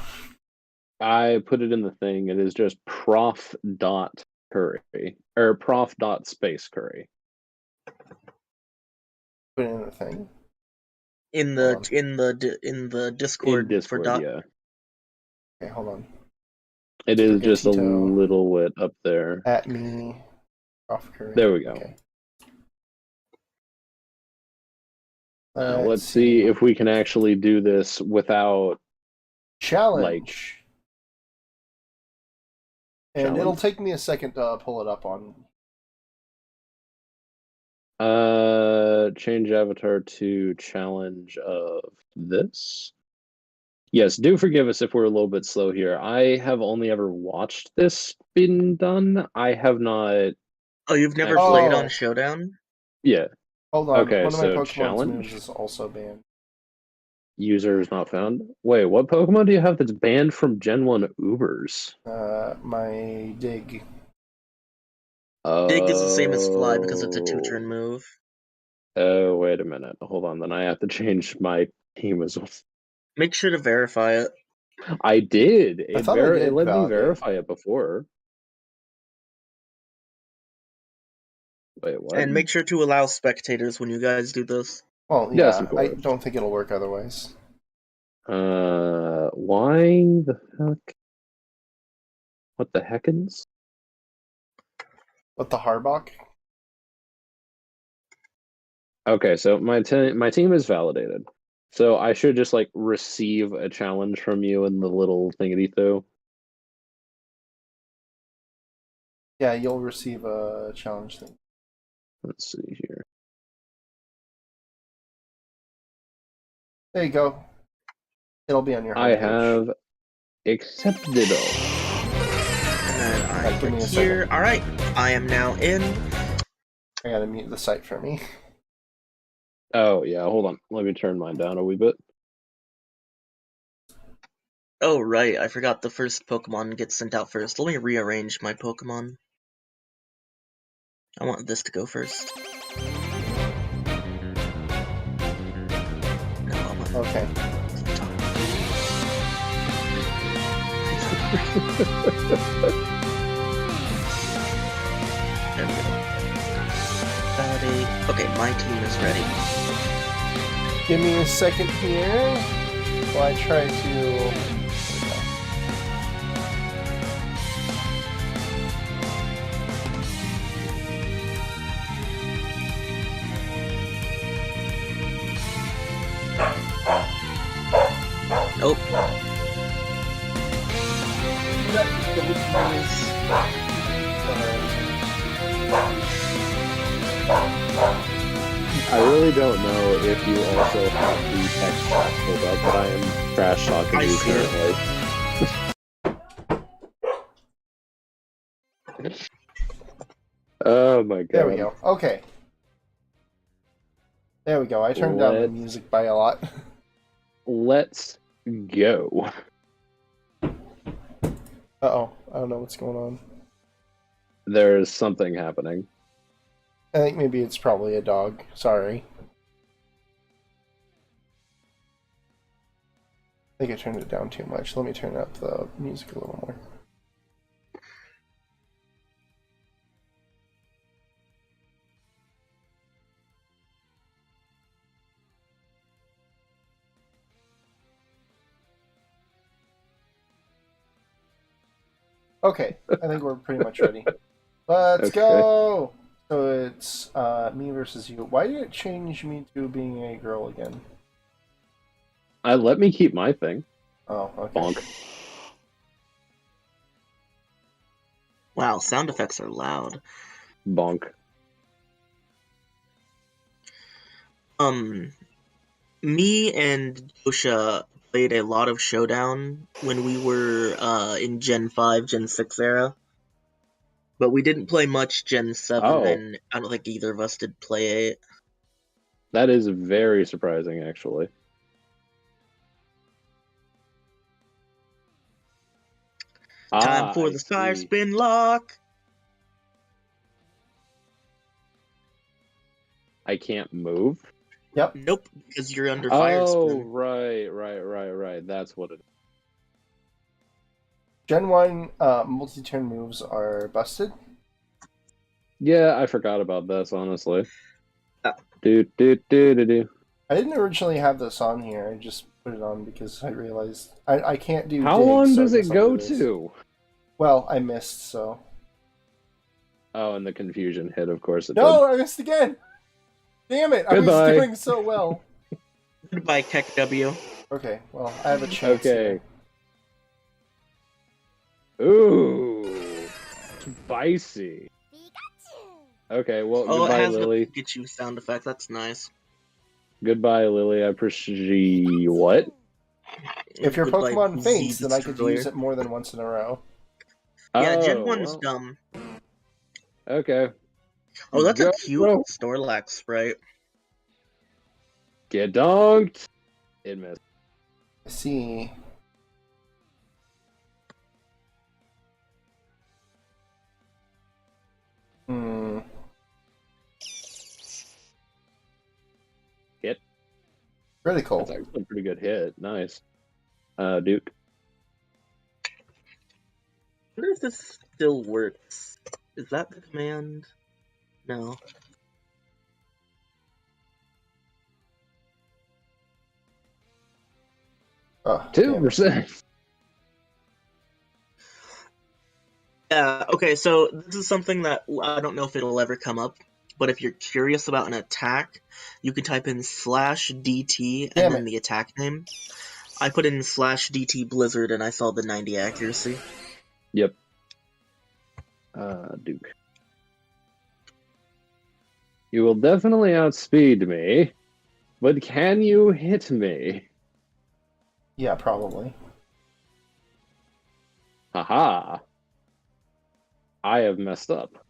I put it in the thing. It is just prof dot curry or prof dot space curry. Put it in the thing. In Hold the In Discord for Discord, DoT. yeah. Okay, hold on. It is just a Forgetito. little bit up there. At me. Off Curry. There we go. Okay. Let's see if we can actually do this without challenge. And challenge? it'll take me a second to pull it up on. Change avatar to challenge of this. Yes, do forgive us if we're a little bit slow here. I have only ever watched this been done. I have not. Oh, you've never Actually- played Oh. on Showdown? Yeah. Hold on. Okay, One of my so Pokemon's challenge? moves is also banned. User is not found. Wait, what Pokemon do you have that's banned from Gen 1 Ubers? My dig. Dig is the same as Fly because it's a 2-turn move. Oh, wait a minute. Hold on, then I have to change my team as well. Make sure to verify it. I did. I thought I did It let me validate. verify it before. Wait, what? And make sure to allow spectators when you guys do this. Well, Yes, yeah, of course. I don't think it'll work otherwise. Why the heck? What the heckins? What the Harbok? Okay, so my team is validated. So I should just like receive a challenge from you in the little thingity thoo. Yeah, you'll receive a challenge thing. Let's see here. There you go. It'll be on your I homepage. have accepted it. And then I Give me a click here. second. Alright, I am now in. I gotta mute the site for me. Oh yeah, hold on. Let me turn mine down a wee bit. Oh, right, I forgot the first Pokemon gets sent out first. Let me rearrange my Pokemon. I want this to go first. No, I want Okay. There we go. Validate. Okay, my team is ready. Give me a second here while I try to. Nope. I really don't know if you also have the text chat pulled up, but I am trash talking I you see it. currently. Oh my god. There we go. Okay. There we go. I turned down the music by a lot. Let's go. Uh-oh. I don't know what's going on. There's something happening. I think maybe it's probably a dog. Sorry. I think I turned it down too much. Let me turn up the music a little more. Okay, I think we're pretty much ready. Let's go! So it's me versus you. Why did it change me to being a girl again? Let me keep my thing. Oh, okay. Bonk. Wow, sound effects are loud. Bonk. Me and Josha played a lot of Showdown when we were in Gen 5, Gen 6 era. But we didn't play much Gen 7, Oh. and I don't think either of us did play 8. That is very surprising, actually. Time for I the fire see. spin lock! I can't move? Yep. Nope, because you're under fire Oh, spin. right. That's what it is. Gen 1 multi-turn moves are busted. Yeah, I forgot about this, honestly. Uh. Do. I didn't originally have this on here. I just put it on because I realized I can't do How digs, long so I does guess it I'll go do this. to? Well, I missed, so... Oh, and the confusion hit, of course it No, I missed again! Damn it, I was Goodbye. doing so well. Goodbye, Keck W. Okay, well, I have a chance Okay. here. Ooh. Spicy. Okay, well, Oh, it goodbye, has Lily. the Pikachu sound effect. That's nice. Goodbye, Lily. I appreciate... What? If your Goodbye, Pokemon faints, Z then I could Destroyer. use it more than once in a row. Yeah, Gen Oh, 1's well, dumb. okay. Oh, that's Go, a cute bro. Snorlax sprite. Get dunked. It missed. I see. Hit. Critical. That's actually a pretty good hit. Nice. Duke. I wonder if this still works. Is that the command? No. Oh, damn it. 2%. Yeah, okay, so this is something that I don't know if it'll ever come up, but if you're curious about an attack, you can type in /DT and Damn then it. the attack name. I put in /DT Blizzard and I saw the 90 accuracy. Yep. Duke. You will definitely outspeed me, but can you hit me? Yeah, probably. Haha. I have messed up.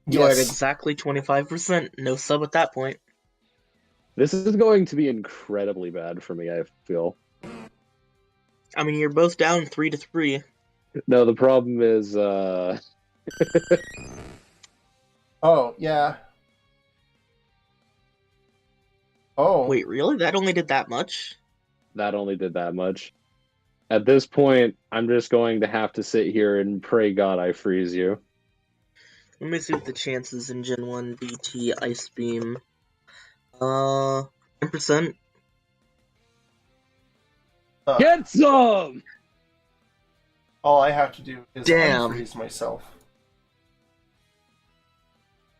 You are at Yes. exactly 25%. No sub at that point. This is going to be incredibly bad for me, I feel. I mean, you're both down 3-3. No, the problem is, Oh, yeah. Oh. Wait, really? That only did that much? that only did that much. At this point, I'm just going to have to sit here and pray God I freeze you. Let me see what the chances in Gen 1 DT Ice Beam. 10%. Get some! All I have to do is Damn. unfreeze myself.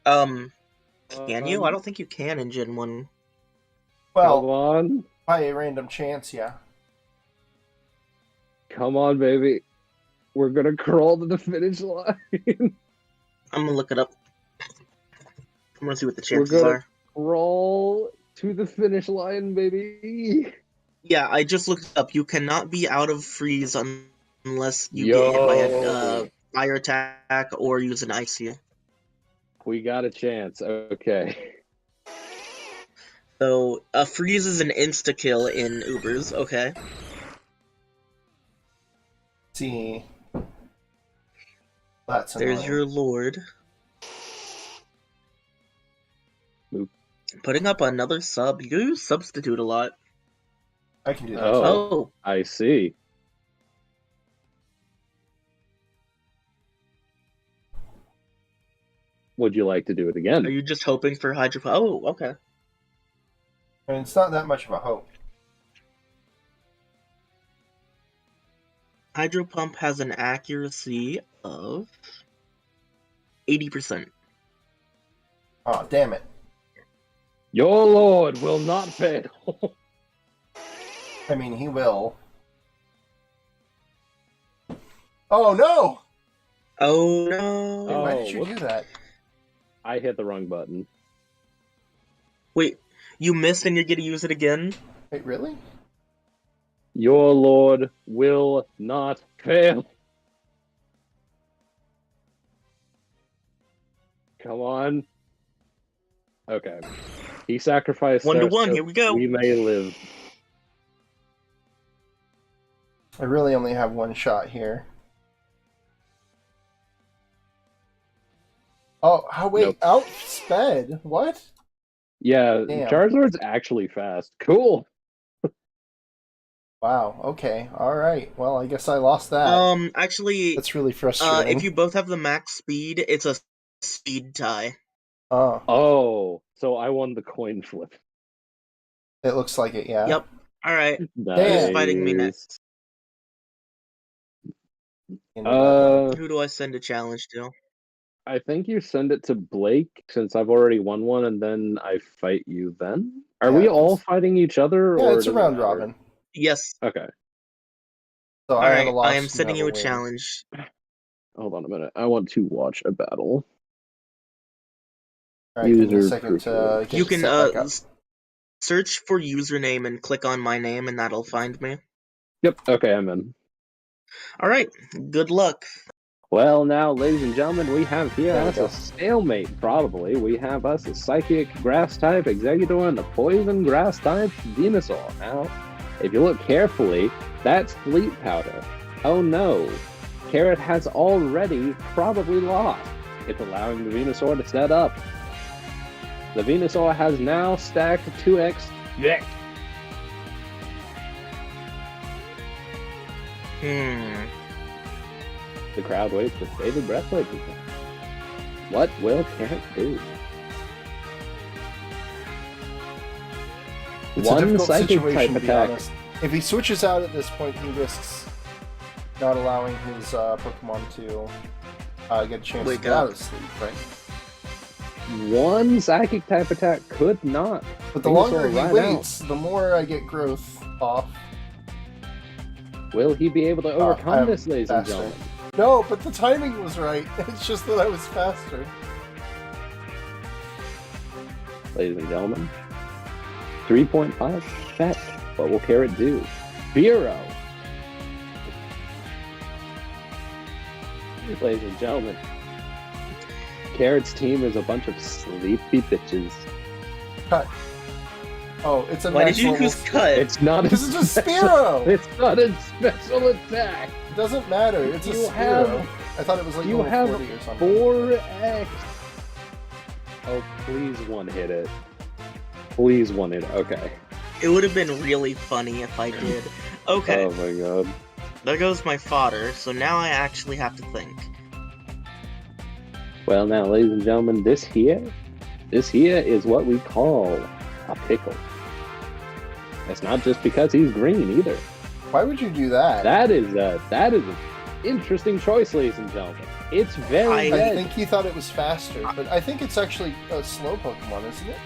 Can you? I don't think you can in Gen 1. Come Well, on. by a random chance, yeah. Come on, baby. We're gonna crawl to the finish line. I'm gonna look it up. I'm gonna see what the We're chances gonna are. crawl to the finish line, baby. Yeah, I just looked it up. You cannot be out of freeze unless you get hit by a fire attack or use an icy. We got a chance. Okay. So, a freeze is an insta-kill in Ubers, okay? See. That's There's annoying. your Lord. Oop. Putting up another sub. You use substitute a lot. I can do that. Oh. Oh, I see. Would you like to do it again? are you just hoping for Hydro? Oh, okay. I mean, it's not that much of a hope. Hydro Pump has an accuracy of 80%. Oh, damn it. Your lord will not fail. I mean, he will. Oh, no! Oh no! Wait, why did you whoops. do that? I hit the wrong button. Wait, you missed and you're gonna use it again? Wait, really? Your lord will not fail. Come on. Okay. He sacrificed 1-1, so here we go. we may live. I really only have one shot here. Oh, wait, Nope. outsped? What? Yeah, Damn. Charizard's actually fast. Cool. Wow, okay, alright. Well, I guess I lost that. Actually, That's really frustrating. if you both have the max speed, it's a speed tie. Oh, Oh, so I won the coin flip. it looks like it, yeah. Yep. Alright. Damn. Who's fighting me next? Who do I send a challenge to? I think you send it to Blake since I've already won one, and then I fight you then? Are we Yeah, all fighting each other? Yeah, or it's a does it round matter? robin. Yes. Okay. So I have a Alright, loss. I am sending you a win. challenge. Hold on a minute. I want to watch a battle. Alright, give me a User second to get You it can set back up. search for username and click on my name, and that'll find me. Yep, okay, I'm in. Alright, good luck. Well, now, ladies and gentlemen, we have here There we us go. a stalemate, probably. We have us a Psychic Grass-type Exeggutor and a Poison Grass-type Venusaur. Now, if you look carefully, that's Fleet Powder. Oh no, Carrot has already probably lost. It's allowing the Venusaur to set up. The Venusaur has now stacked 2x. Yeah. The crowd waits with bated breath like this. What will Carrot do? It's a One difficult psychic situation, type to be attack. honest. If he switches out at this point, he risks not allowing his Pokemon to get a chance Wake to get out up. of sleep, right? One psychic type attack could not. But the Venusaur longer he right waits, the more I get growth off. Will he be able to overcome I'm this, ladies and faster. gentlemen? No, but the timing was right. It's just that I was faster. Ladies and gentlemen, 3.5 effect. What will Carrot do? Zero. Ladies and gentlemen, Carrot's team is a bunch of sleepy bitches. Cut. Oh, it's a Why max did you level use cut? It's not a This is a special- Spearow! It's not a special attack. It doesn't matter. It's a You Spearow. have- I thought it was like you level have 40 or something. 4x. Oh, please one hit it. Please one hit it. Okay. It would have been really funny if I did. Okay, Oh my god. there goes my fodder, so now I actually have to think. Well, now, ladies and gentlemen, this here is what we call a pickle. It's not just because he's green either. Why would you do that? That is an interesting choice, ladies and gentlemen. It's very I red. I think he thought it was faster, but I think it's actually a slow Pokemon, isn't it?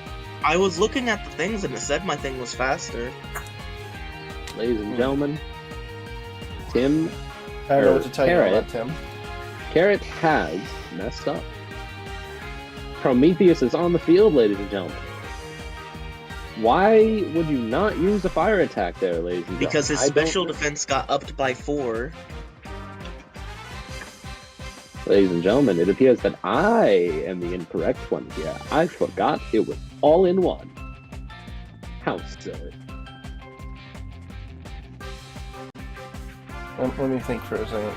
I was looking at the things and it said my thing was faster. Ladies and gentlemen, Tim I don't know what to tell you Carrot. about Tim. Carrot has messed up. Prometheus is on the field, ladies and gentlemen. Why would you not use a fire attack there, ladies and Because his gentlemen? I don't special know. defense got upped by 4. Ladies and gentlemen, it appears that I am the incorrect one here. I forgot it was all in one. How silly. Let me think for a second.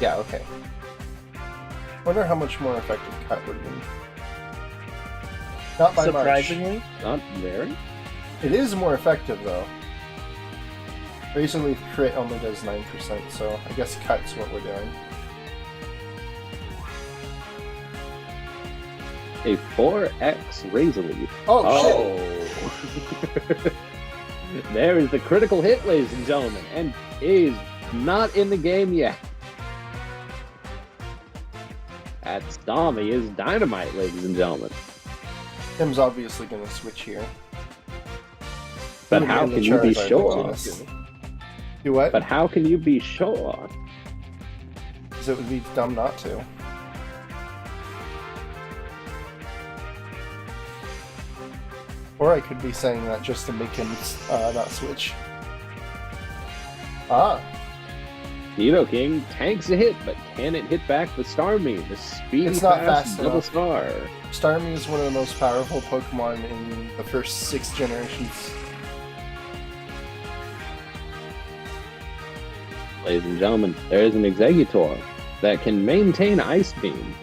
Yeah, okay. Wonder how much more effective cut would be. Not by Surprisingly, Not very? It is more effective though. Basically, crit only does 9%, so I guess cut's what we're doing. A 4x Razor Leaf. Oh, shit! There is the critical hit, ladies and gentlemen, and is not in the game yet. That Stormy is dynamite, ladies and gentlemen. Tim's obviously gonna switch here. But Ooh, how and the can you be Charizard sure? looks at us. Do what? But how can you be sure? Because it would be dumb not to. Or I could be saying that just to make him not switch. Ah. Nidoking tanks a hit, but can it hit back the Starmie? The speedy It's not fast fast double enough. star. Starmie is one of the most powerful Pokemon in the first 6 generations. Ladies and gentlemen, there is an Executor that can maintain Ice Beam.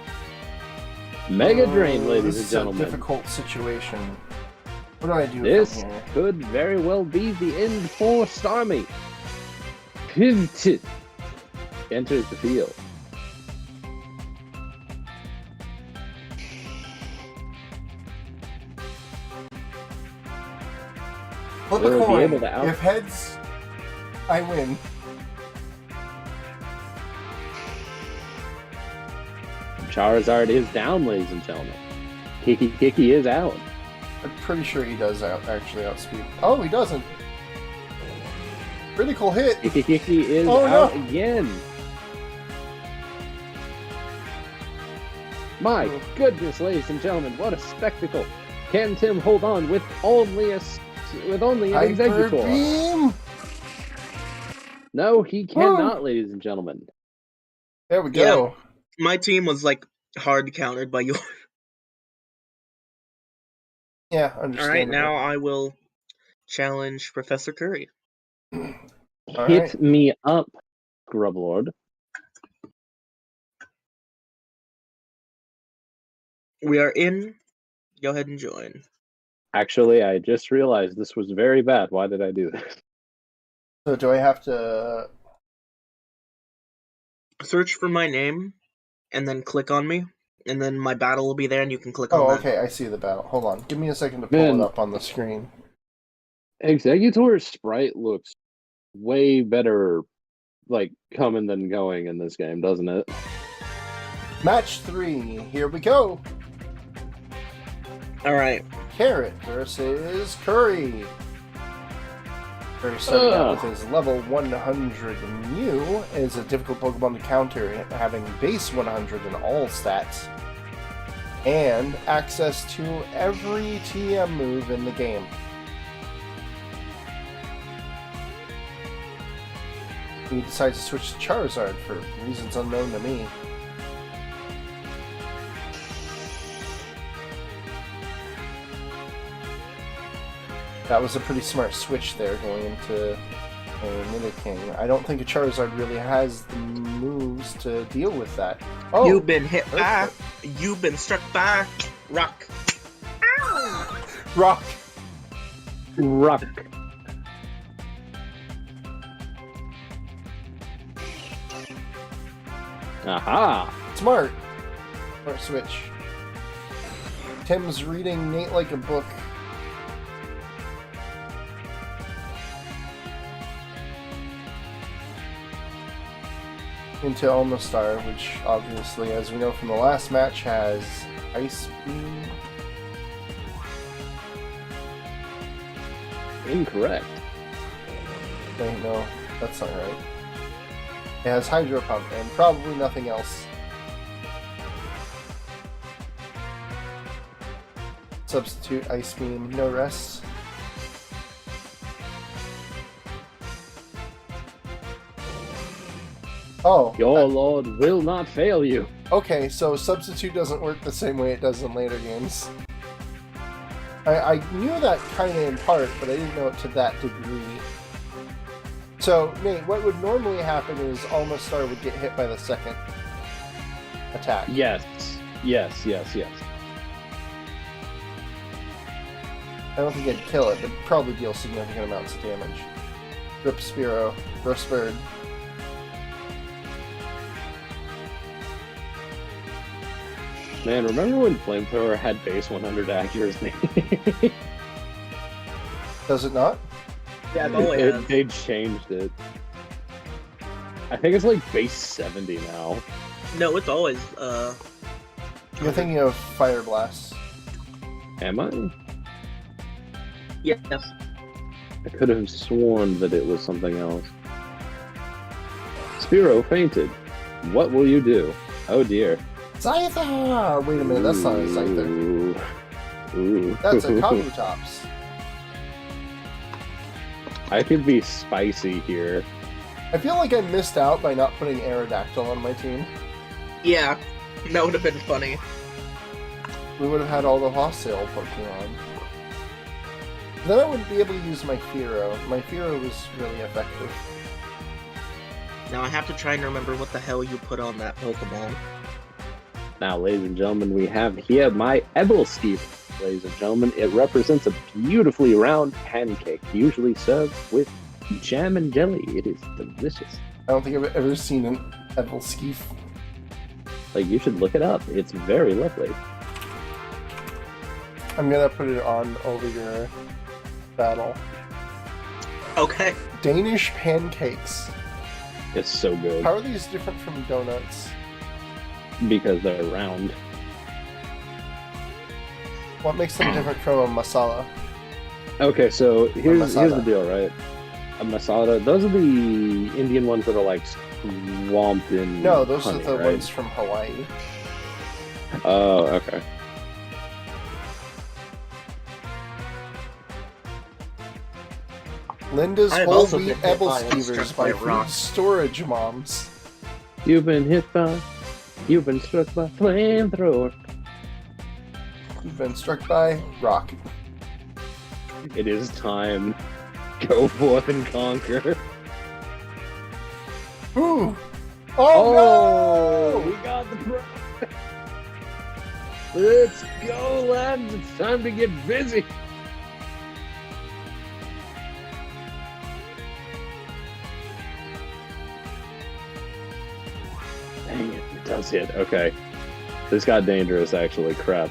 Mega Drain, ladies and gentlemen. This is a difficult situation. What do I do This from here? could very well be the end for Starmie. Pivot enters the field. Flip Will a it be coin. able to If heads, I win. Charizard is down, ladies and gentlemen. Kiki is out. I'm pretty sure he does actually outspeed. Oh, he doesn't. Critical hit. Kiki is Oh, out no. again. My goodness, ladies and gentlemen, what a spectacle! Can Tim hold on with only an Hyper Executor? beam. No, he cannot, ladies and gentlemen. There we go. Yeah. My team was like hard countered by yours. Yeah, All understandable. right, now I will challenge Professor Curry. All Hit right. me up, Grublord. We are in. Go ahead and join. Actually, I just realized this was very bad. Why did I do this? So do I have to? Search for my name, and then click on me, and then my battle will be there, and you can click on Oh, that. okay. I see the battle. Hold on. Give me a second to pull Man. it up on the screen. Executor's sprite looks way better, like, coming than going in this game, doesn't it? Match 3. Here we go. All right. Carrot versus Curry. Curry starting out with his level 100 Mew is a difficult Pokemon to counter, having base 100 in all stats, and access to every TM move in the game. He decides to switch to Charizard for reasons unknown to me. That was a pretty smart switch there going into Nidoking. I don't think a Charizard really has the moves to deal with that. Oh, You've been hit perfect. back. You've been struck back. Rock. Rock. Rock. Aha! Smart. Smart switch. Tim's reading Nate like a book. Into Almastar, which obviously, as we know from the last match, has Ice Beam. Incorrect. Wait, no, that's not right. It has Hydro Pump and probably nothing else. Substitute Ice Beam, no rest. Oh, Your lord will not fail you. okay, so Substitute doesn't work the same way it does in later games. I knew that kind of in part, but I didn't know it to that degree. So, Nate, what would normally happen is Almastar would get hit by the second attack. Yes. Yes. I don't think I'd kill it, but probably deal significant amounts of damage. Rip Spearow, Roast Bird. Man, remember when Flamethrower had base 100 accuracy? Does it not? Yeah, it always has. They changed it. I think it's like base 70 now. No, it's always You're thinking of Fire Blast. Am I? yes. I could have sworn that it was something else. Spearow fainted. What will you do? Oh dear. Scyther! Wait a minute, that's not a Scyther. Ooh. That's a Kabutops. I could be spicy here. I feel like I missed out by not putting Aerodactyl on my team. Yeah, that would have been funny. We would have had all the hostile Pokemon. Then I wouldn't be able to use my Fearow. My Fearow was really effective. Now I have to try and remember what the hell you put on that Pokemon. Now, ladies and gentlemen, we have here my Ebelski. Ladies and gentlemen, it represents a beautifully round pancake, usually served with jam and jelly. It is delicious. I don't think I've ever seen an Ebelski. Like, you should look it up. It's very lovely. I'm gonna put it on over your battle. Okay. Danish pancakes. It's so good. How are these different from donuts? Because they're round. What makes them different from a masala? Okay, so here's masala. the deal, right? A masala, those are the Indian ones that are like swamped in No, those honey, are the right? ones from Hawaii. Oh, okay. Linda's I've whole also wheat been hit by Ebelskivers struck by by food rock. storage moms. You've been struck by flamethrower. You've been struck by rock. It is time. Go forth and conquer. Ooh! Oh, We no! got the prize. Let's go, lads. It's time to get busy. Dang it, it does hit. Okay. This got dangerous, actually. Crap.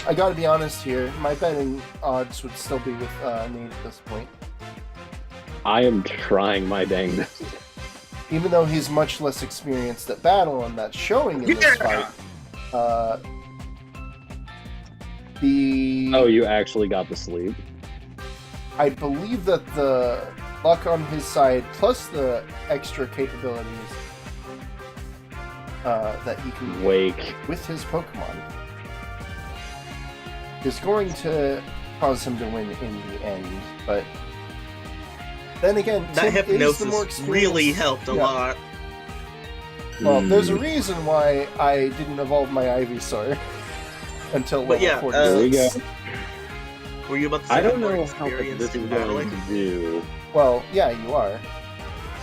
I gotta be honest here, my betting odds would still be with Nate at this point. I am trying my dangest. Even though he's much less experienced at battle, and that's showing in this fight. Oh, you actually got the sleep. I believe that the luck on his side, plus the extra capabilities that he can get Wake. with his Pokemon, is going to cause him to win in the end. But then again, That Tim is the more hypnosis experienced. really helped a Yeah. lot. Well, there's a reason why I didn't evolve my Ivysaur until level But yeah, 46. There we go. Were you about to say I don't I'm more know how much experienced this is in going battling? to do. Well, yeah, you are.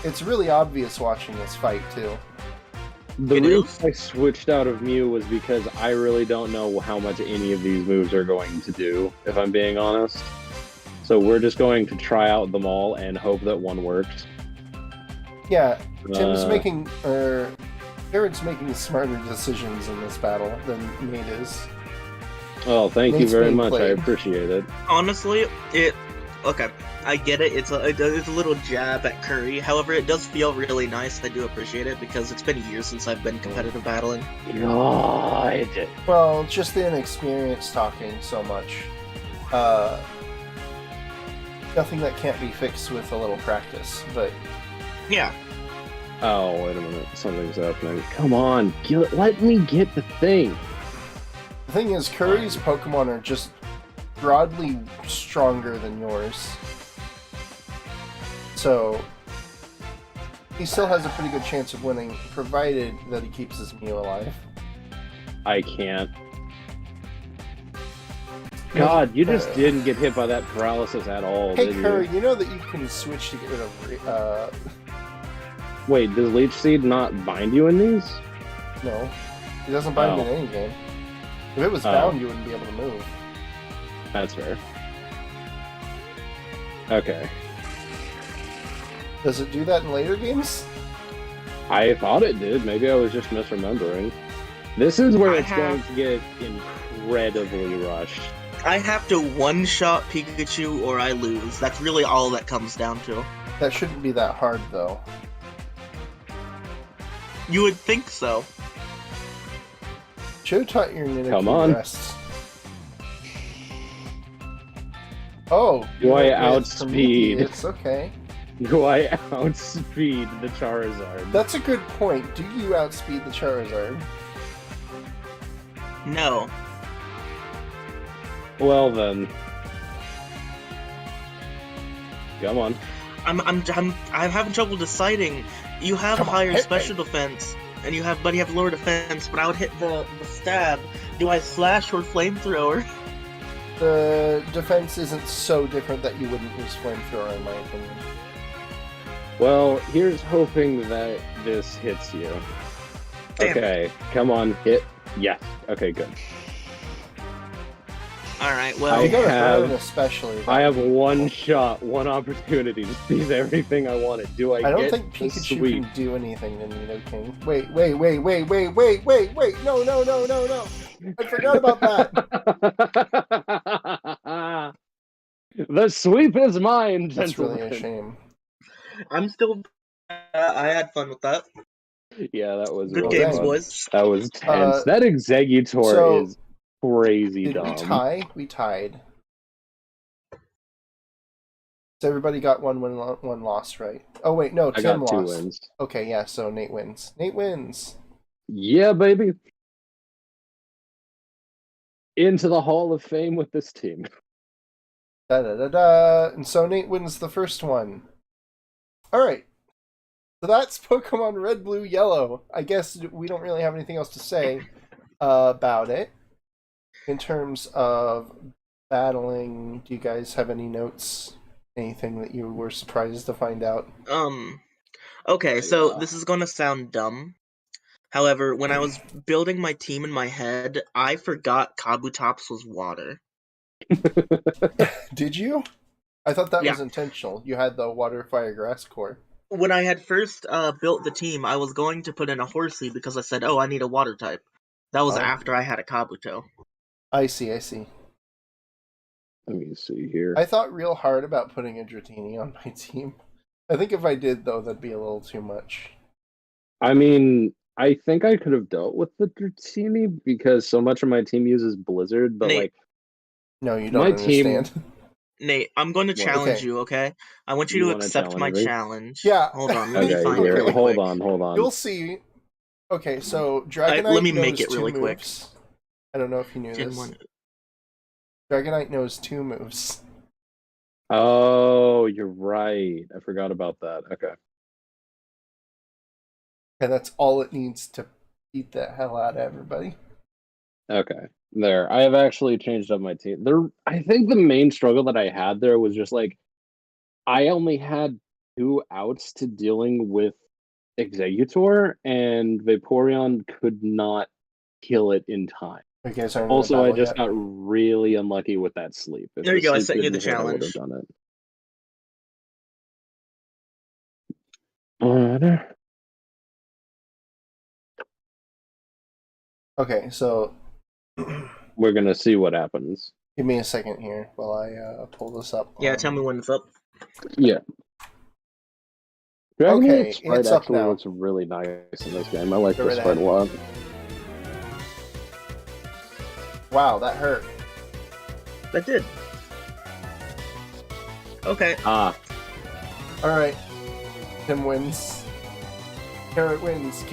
It's really obvious watching this fight, too. The It reason is? I switched out of Mew was because I really don't know how much any of these moves are going to do, if I'm being honest. So we're just going to try out them all and hope that one works. Yeah, Tim's Uh, making, Jared's making smarter decisions in this battle than Nate is. Oh, thank you Nate's very being much. I played. appreciate it. Honestly, okay, I get it. It's a little jab at Curry. However, it does feel really nice. I do appreciate it because it's been years since I've been competitive battling. God. Well, just the inexperience talking so much. Nothing that can't be fixed with a little practice, but Yeah, Oh, wait a minute. Something's happening. Come on. Let me get the thing. the thing is, Curry's Pokemon are just broadly stronger than yours. So, he still has a pretty good chance of winning, provided that he keeps his Mew alive. I can't. God, you just didn't get hit by that paralysis at all, Hey did you? Curry, you know that you can switch to get rid of... Wait, does Leech Seed not bind you in these? no. He doesn't bind Oh. in any game. If it was Oh. bound, you wouldn't be able to move. That's fair. Okay. Does it do that in later games? I thought it did. Maybe I was just misremembering. This is where I it's going have- to get incredibly rushed. I have to one-shot Pikachu or I lose. That's really all that comes down to. That shouldn't be that hard, though. You would think so. Should have taught your Nidoking Come on. rests. Oh, Do you I went with outspeed? Prometheus, okay. Do I outspeed the Charizard? That's a good point. Do you outspeed the Charizard? No. Well then, Come on. I'm having trouble deciding. You have Come on, higher hit special me. defense, and you have lower defense. But I would hit the stab. Do I slash or flamethrower? The defense isn't so different that you wouldn't use flamethrower, in my opinion. Well, here's hoping that this hits you. Damn. Okay, come on, hit. Yes. Okay, good. All right. Well, You got a have- burn, especially. I have one shot, one opportunity to seize everything I wanted. Do I I don't get think the Pikachu sweep? can do anything to Nidoking. Wait. No. I forgot about that. The sweep is mine, That's gentlemen. really a shame. I'm still. I had fun with that. Yeah, that was Good really games, fun. boys. That was tense. That Executor so, is crazy Did dumb. we tie? We tied. So everybody got one loss, right? Oh wait, no, I Tim got 2 lost. wins. Okay, yeah, so Nate wins. Nate wins. Yeah, baby. Into the Hall of Fame with this team. And so Nate wins the first one. Alright. So that's Pokemon Red, Blue, Yellow. I guess we don't really have anything else to say about it. In terms of battling, do you guys have any notes? Anything that you were surprised to find out? Okay, so Yeah. this is gonna sound dumb. However, when I was building my team in my head, I forgot Kabutops was water. Did you? I thought that Yeah. was intentional. You had the water, fire, grass core. When I had first built the team, I was going to put in a Horsey because I said, "Oh, I need a water type." That was Oh. after I had a Kabuto. I see. Let me see here. I thought real hard about putting a Dratini on my team. I think if I did, though, that'd be a little too much. I mean, I think I could have dealt with the Dratini because so much of my team uses Blizzard, but Nate. like No, you don't my team. understand. Nate, I'm going to challenge Okay. you, okay? I want you You to wanna accept my challenge me? challenge. Yeah. Hold on, let me Okay, find here. it really Hold quick. on. You'll see. Okay, so Dragonite let me knows make it really 2 quick. moves. I don't know if you knew Gen this. 1. Dragonite knows 2 moves. Oh, you're right. I forgot about that. Okay. And that's all it needs to beat the hell out of everybody. Okay. There. I have actually changed up my team. I think the main struggle that I had there was just like I only had 2 outs to dealing with Executor, and Vaporeon could not kill it in time. You guys aren't Also, in a I battle just yet. got really unlucky with that sleep. If There the you go, I sleep sent you the didn't hit, I would have challenge. done it. Okay, so We're gonna see what happens. give me a second here while I pull this up. Yeah, tell me when it's up. Yeah. Okay, Dragonite's sprite it's up actually now. looks really nice in this game. I like Go this right sprite a lot. Wow, that hurt. That did. Okay. Ah, Alright. Tim wins. Carrot wins.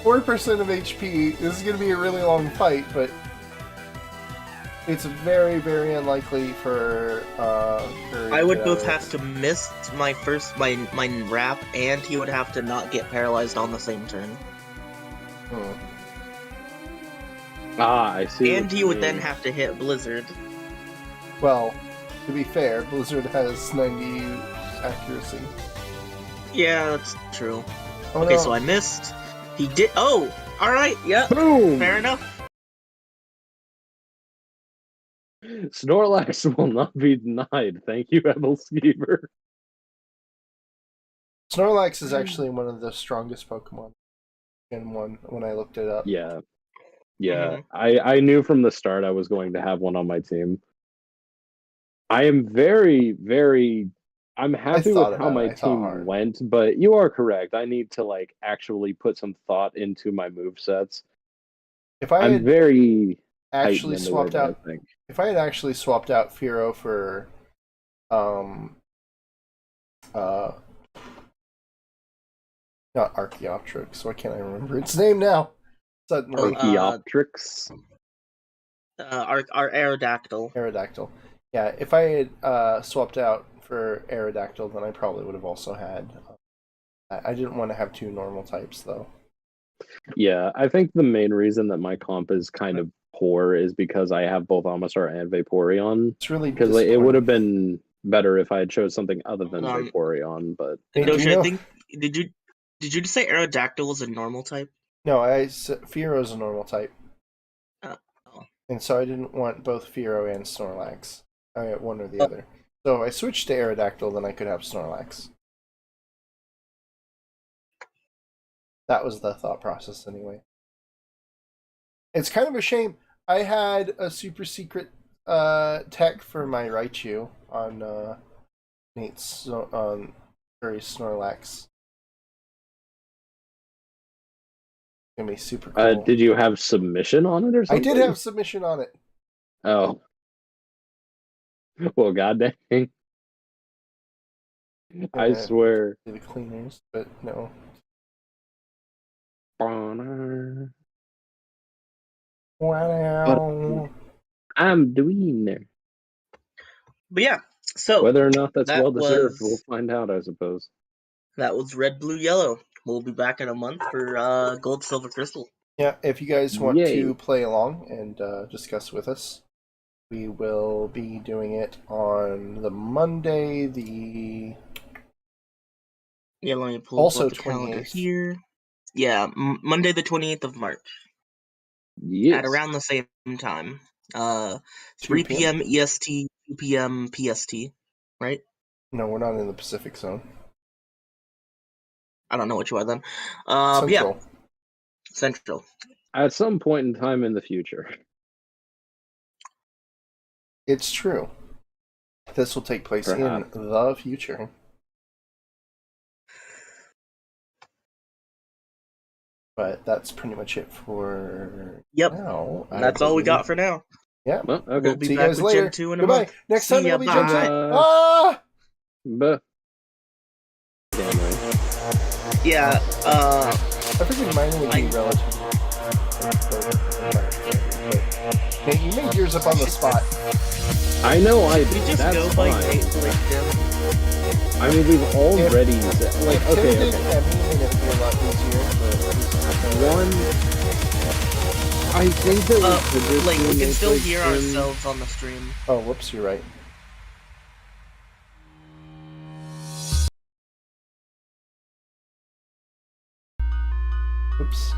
4% of HP. This is going to be a really long fight, but it's very, very unlikely for I would both have to miss my wrap, and he would have to not get paralyzed on the same turn. I see. And what he you would then mean. have to hit Blizzard. Well, to be fair, Blizzard has 90 accuracy. Yeah, that's true. Oh, Okay, no. so I missed. He did. Oh, all right. Yeah, Boom! fair enough. Snorlax will not be denied. Thank you, Ebel Skeever. Snorlax is actually one of the strongest Pokemon in one when I looked it up. Yeah. Mhm. I knew from the start I was going to have one on my team. I am very, very. I'm happy thought with how about it. my I thought team hard. went, but you are correct. I need to like actually put some thought into my move sets. If I I'm had very actually tight in the way swapped that out, I think. if I had actually swapped out Firo for, not Archaeopteryx. Why can't I remember its name now? Suddenly, Archaeopteryx. Our Aerodactyl. Aerodactyl. Yeah, if I had swapped out for Aerodactyl, then I probably would have also had. I didn't want to have two normal types, though. Yeah, I think the main reason that my comp is kind of poor is because I have both Omastar and Vaporeon. It's really Because like, it would have been better if I had chose something other than Vaporeon, but Hey, Dosh, you know... I think did you just say Aerodactyl was a normal type? No, Fearo's a normal type. Oh. And so I didn't want both Fearow and Snorlax. I had one or the other. So if I switched to Aerodactyl, then I could have Snorlax. That was the thought process, anyway. It's kind of a shame. I had a super secret tech for my Raichu on Nate's on Furry's Snorlax. It's gonna be super cool. Did you have submission on it or something? I did have submission on it. Oh. Well, god dang. I swear. The cleaners, but no. Wow. I'm doing there. But yeah, so whether or not that's that well deserved, was- we'll find out, I suppose. That was Red, Blue, Yellow. We'll be back in a month for Gold, Silver, Crystal. Yeah, if you guys want Yay. to play along and discuss with us, we will be doing it on the Monday, the... Yeah, let me pull Also up the calendar 28th. here. Yeah, Monday the 28th of March. Yes. At around the same time. 2 3 p.m. EST, 2 p.m. PST, right? No, we're not in the Pacific Zone. I don't know what you are then. Central. Yeah. Central. At some point in time in the future. It's true. This will take place Perhaps. in the future. But that's pretty much it for now. That's all we got for now. Yeah. Well, okay. We'll be See you back guys with later. Gen 2 in a Goodbye. month. Next See time ya, it'll be Gen 2. bye. Ah! But damn right. Yeah, I figured mine would be relatively. Hey, you made yours up on the spot. I know I we just that's go fine. by Nate like Tim. I mean we've already like Tim okay, did okay. Emmy and it would be a lot easier, but One I think that we should just like, do we can Nate still like hear Tim. ourselves on the stream. Oh, whoops, you're right. Oops.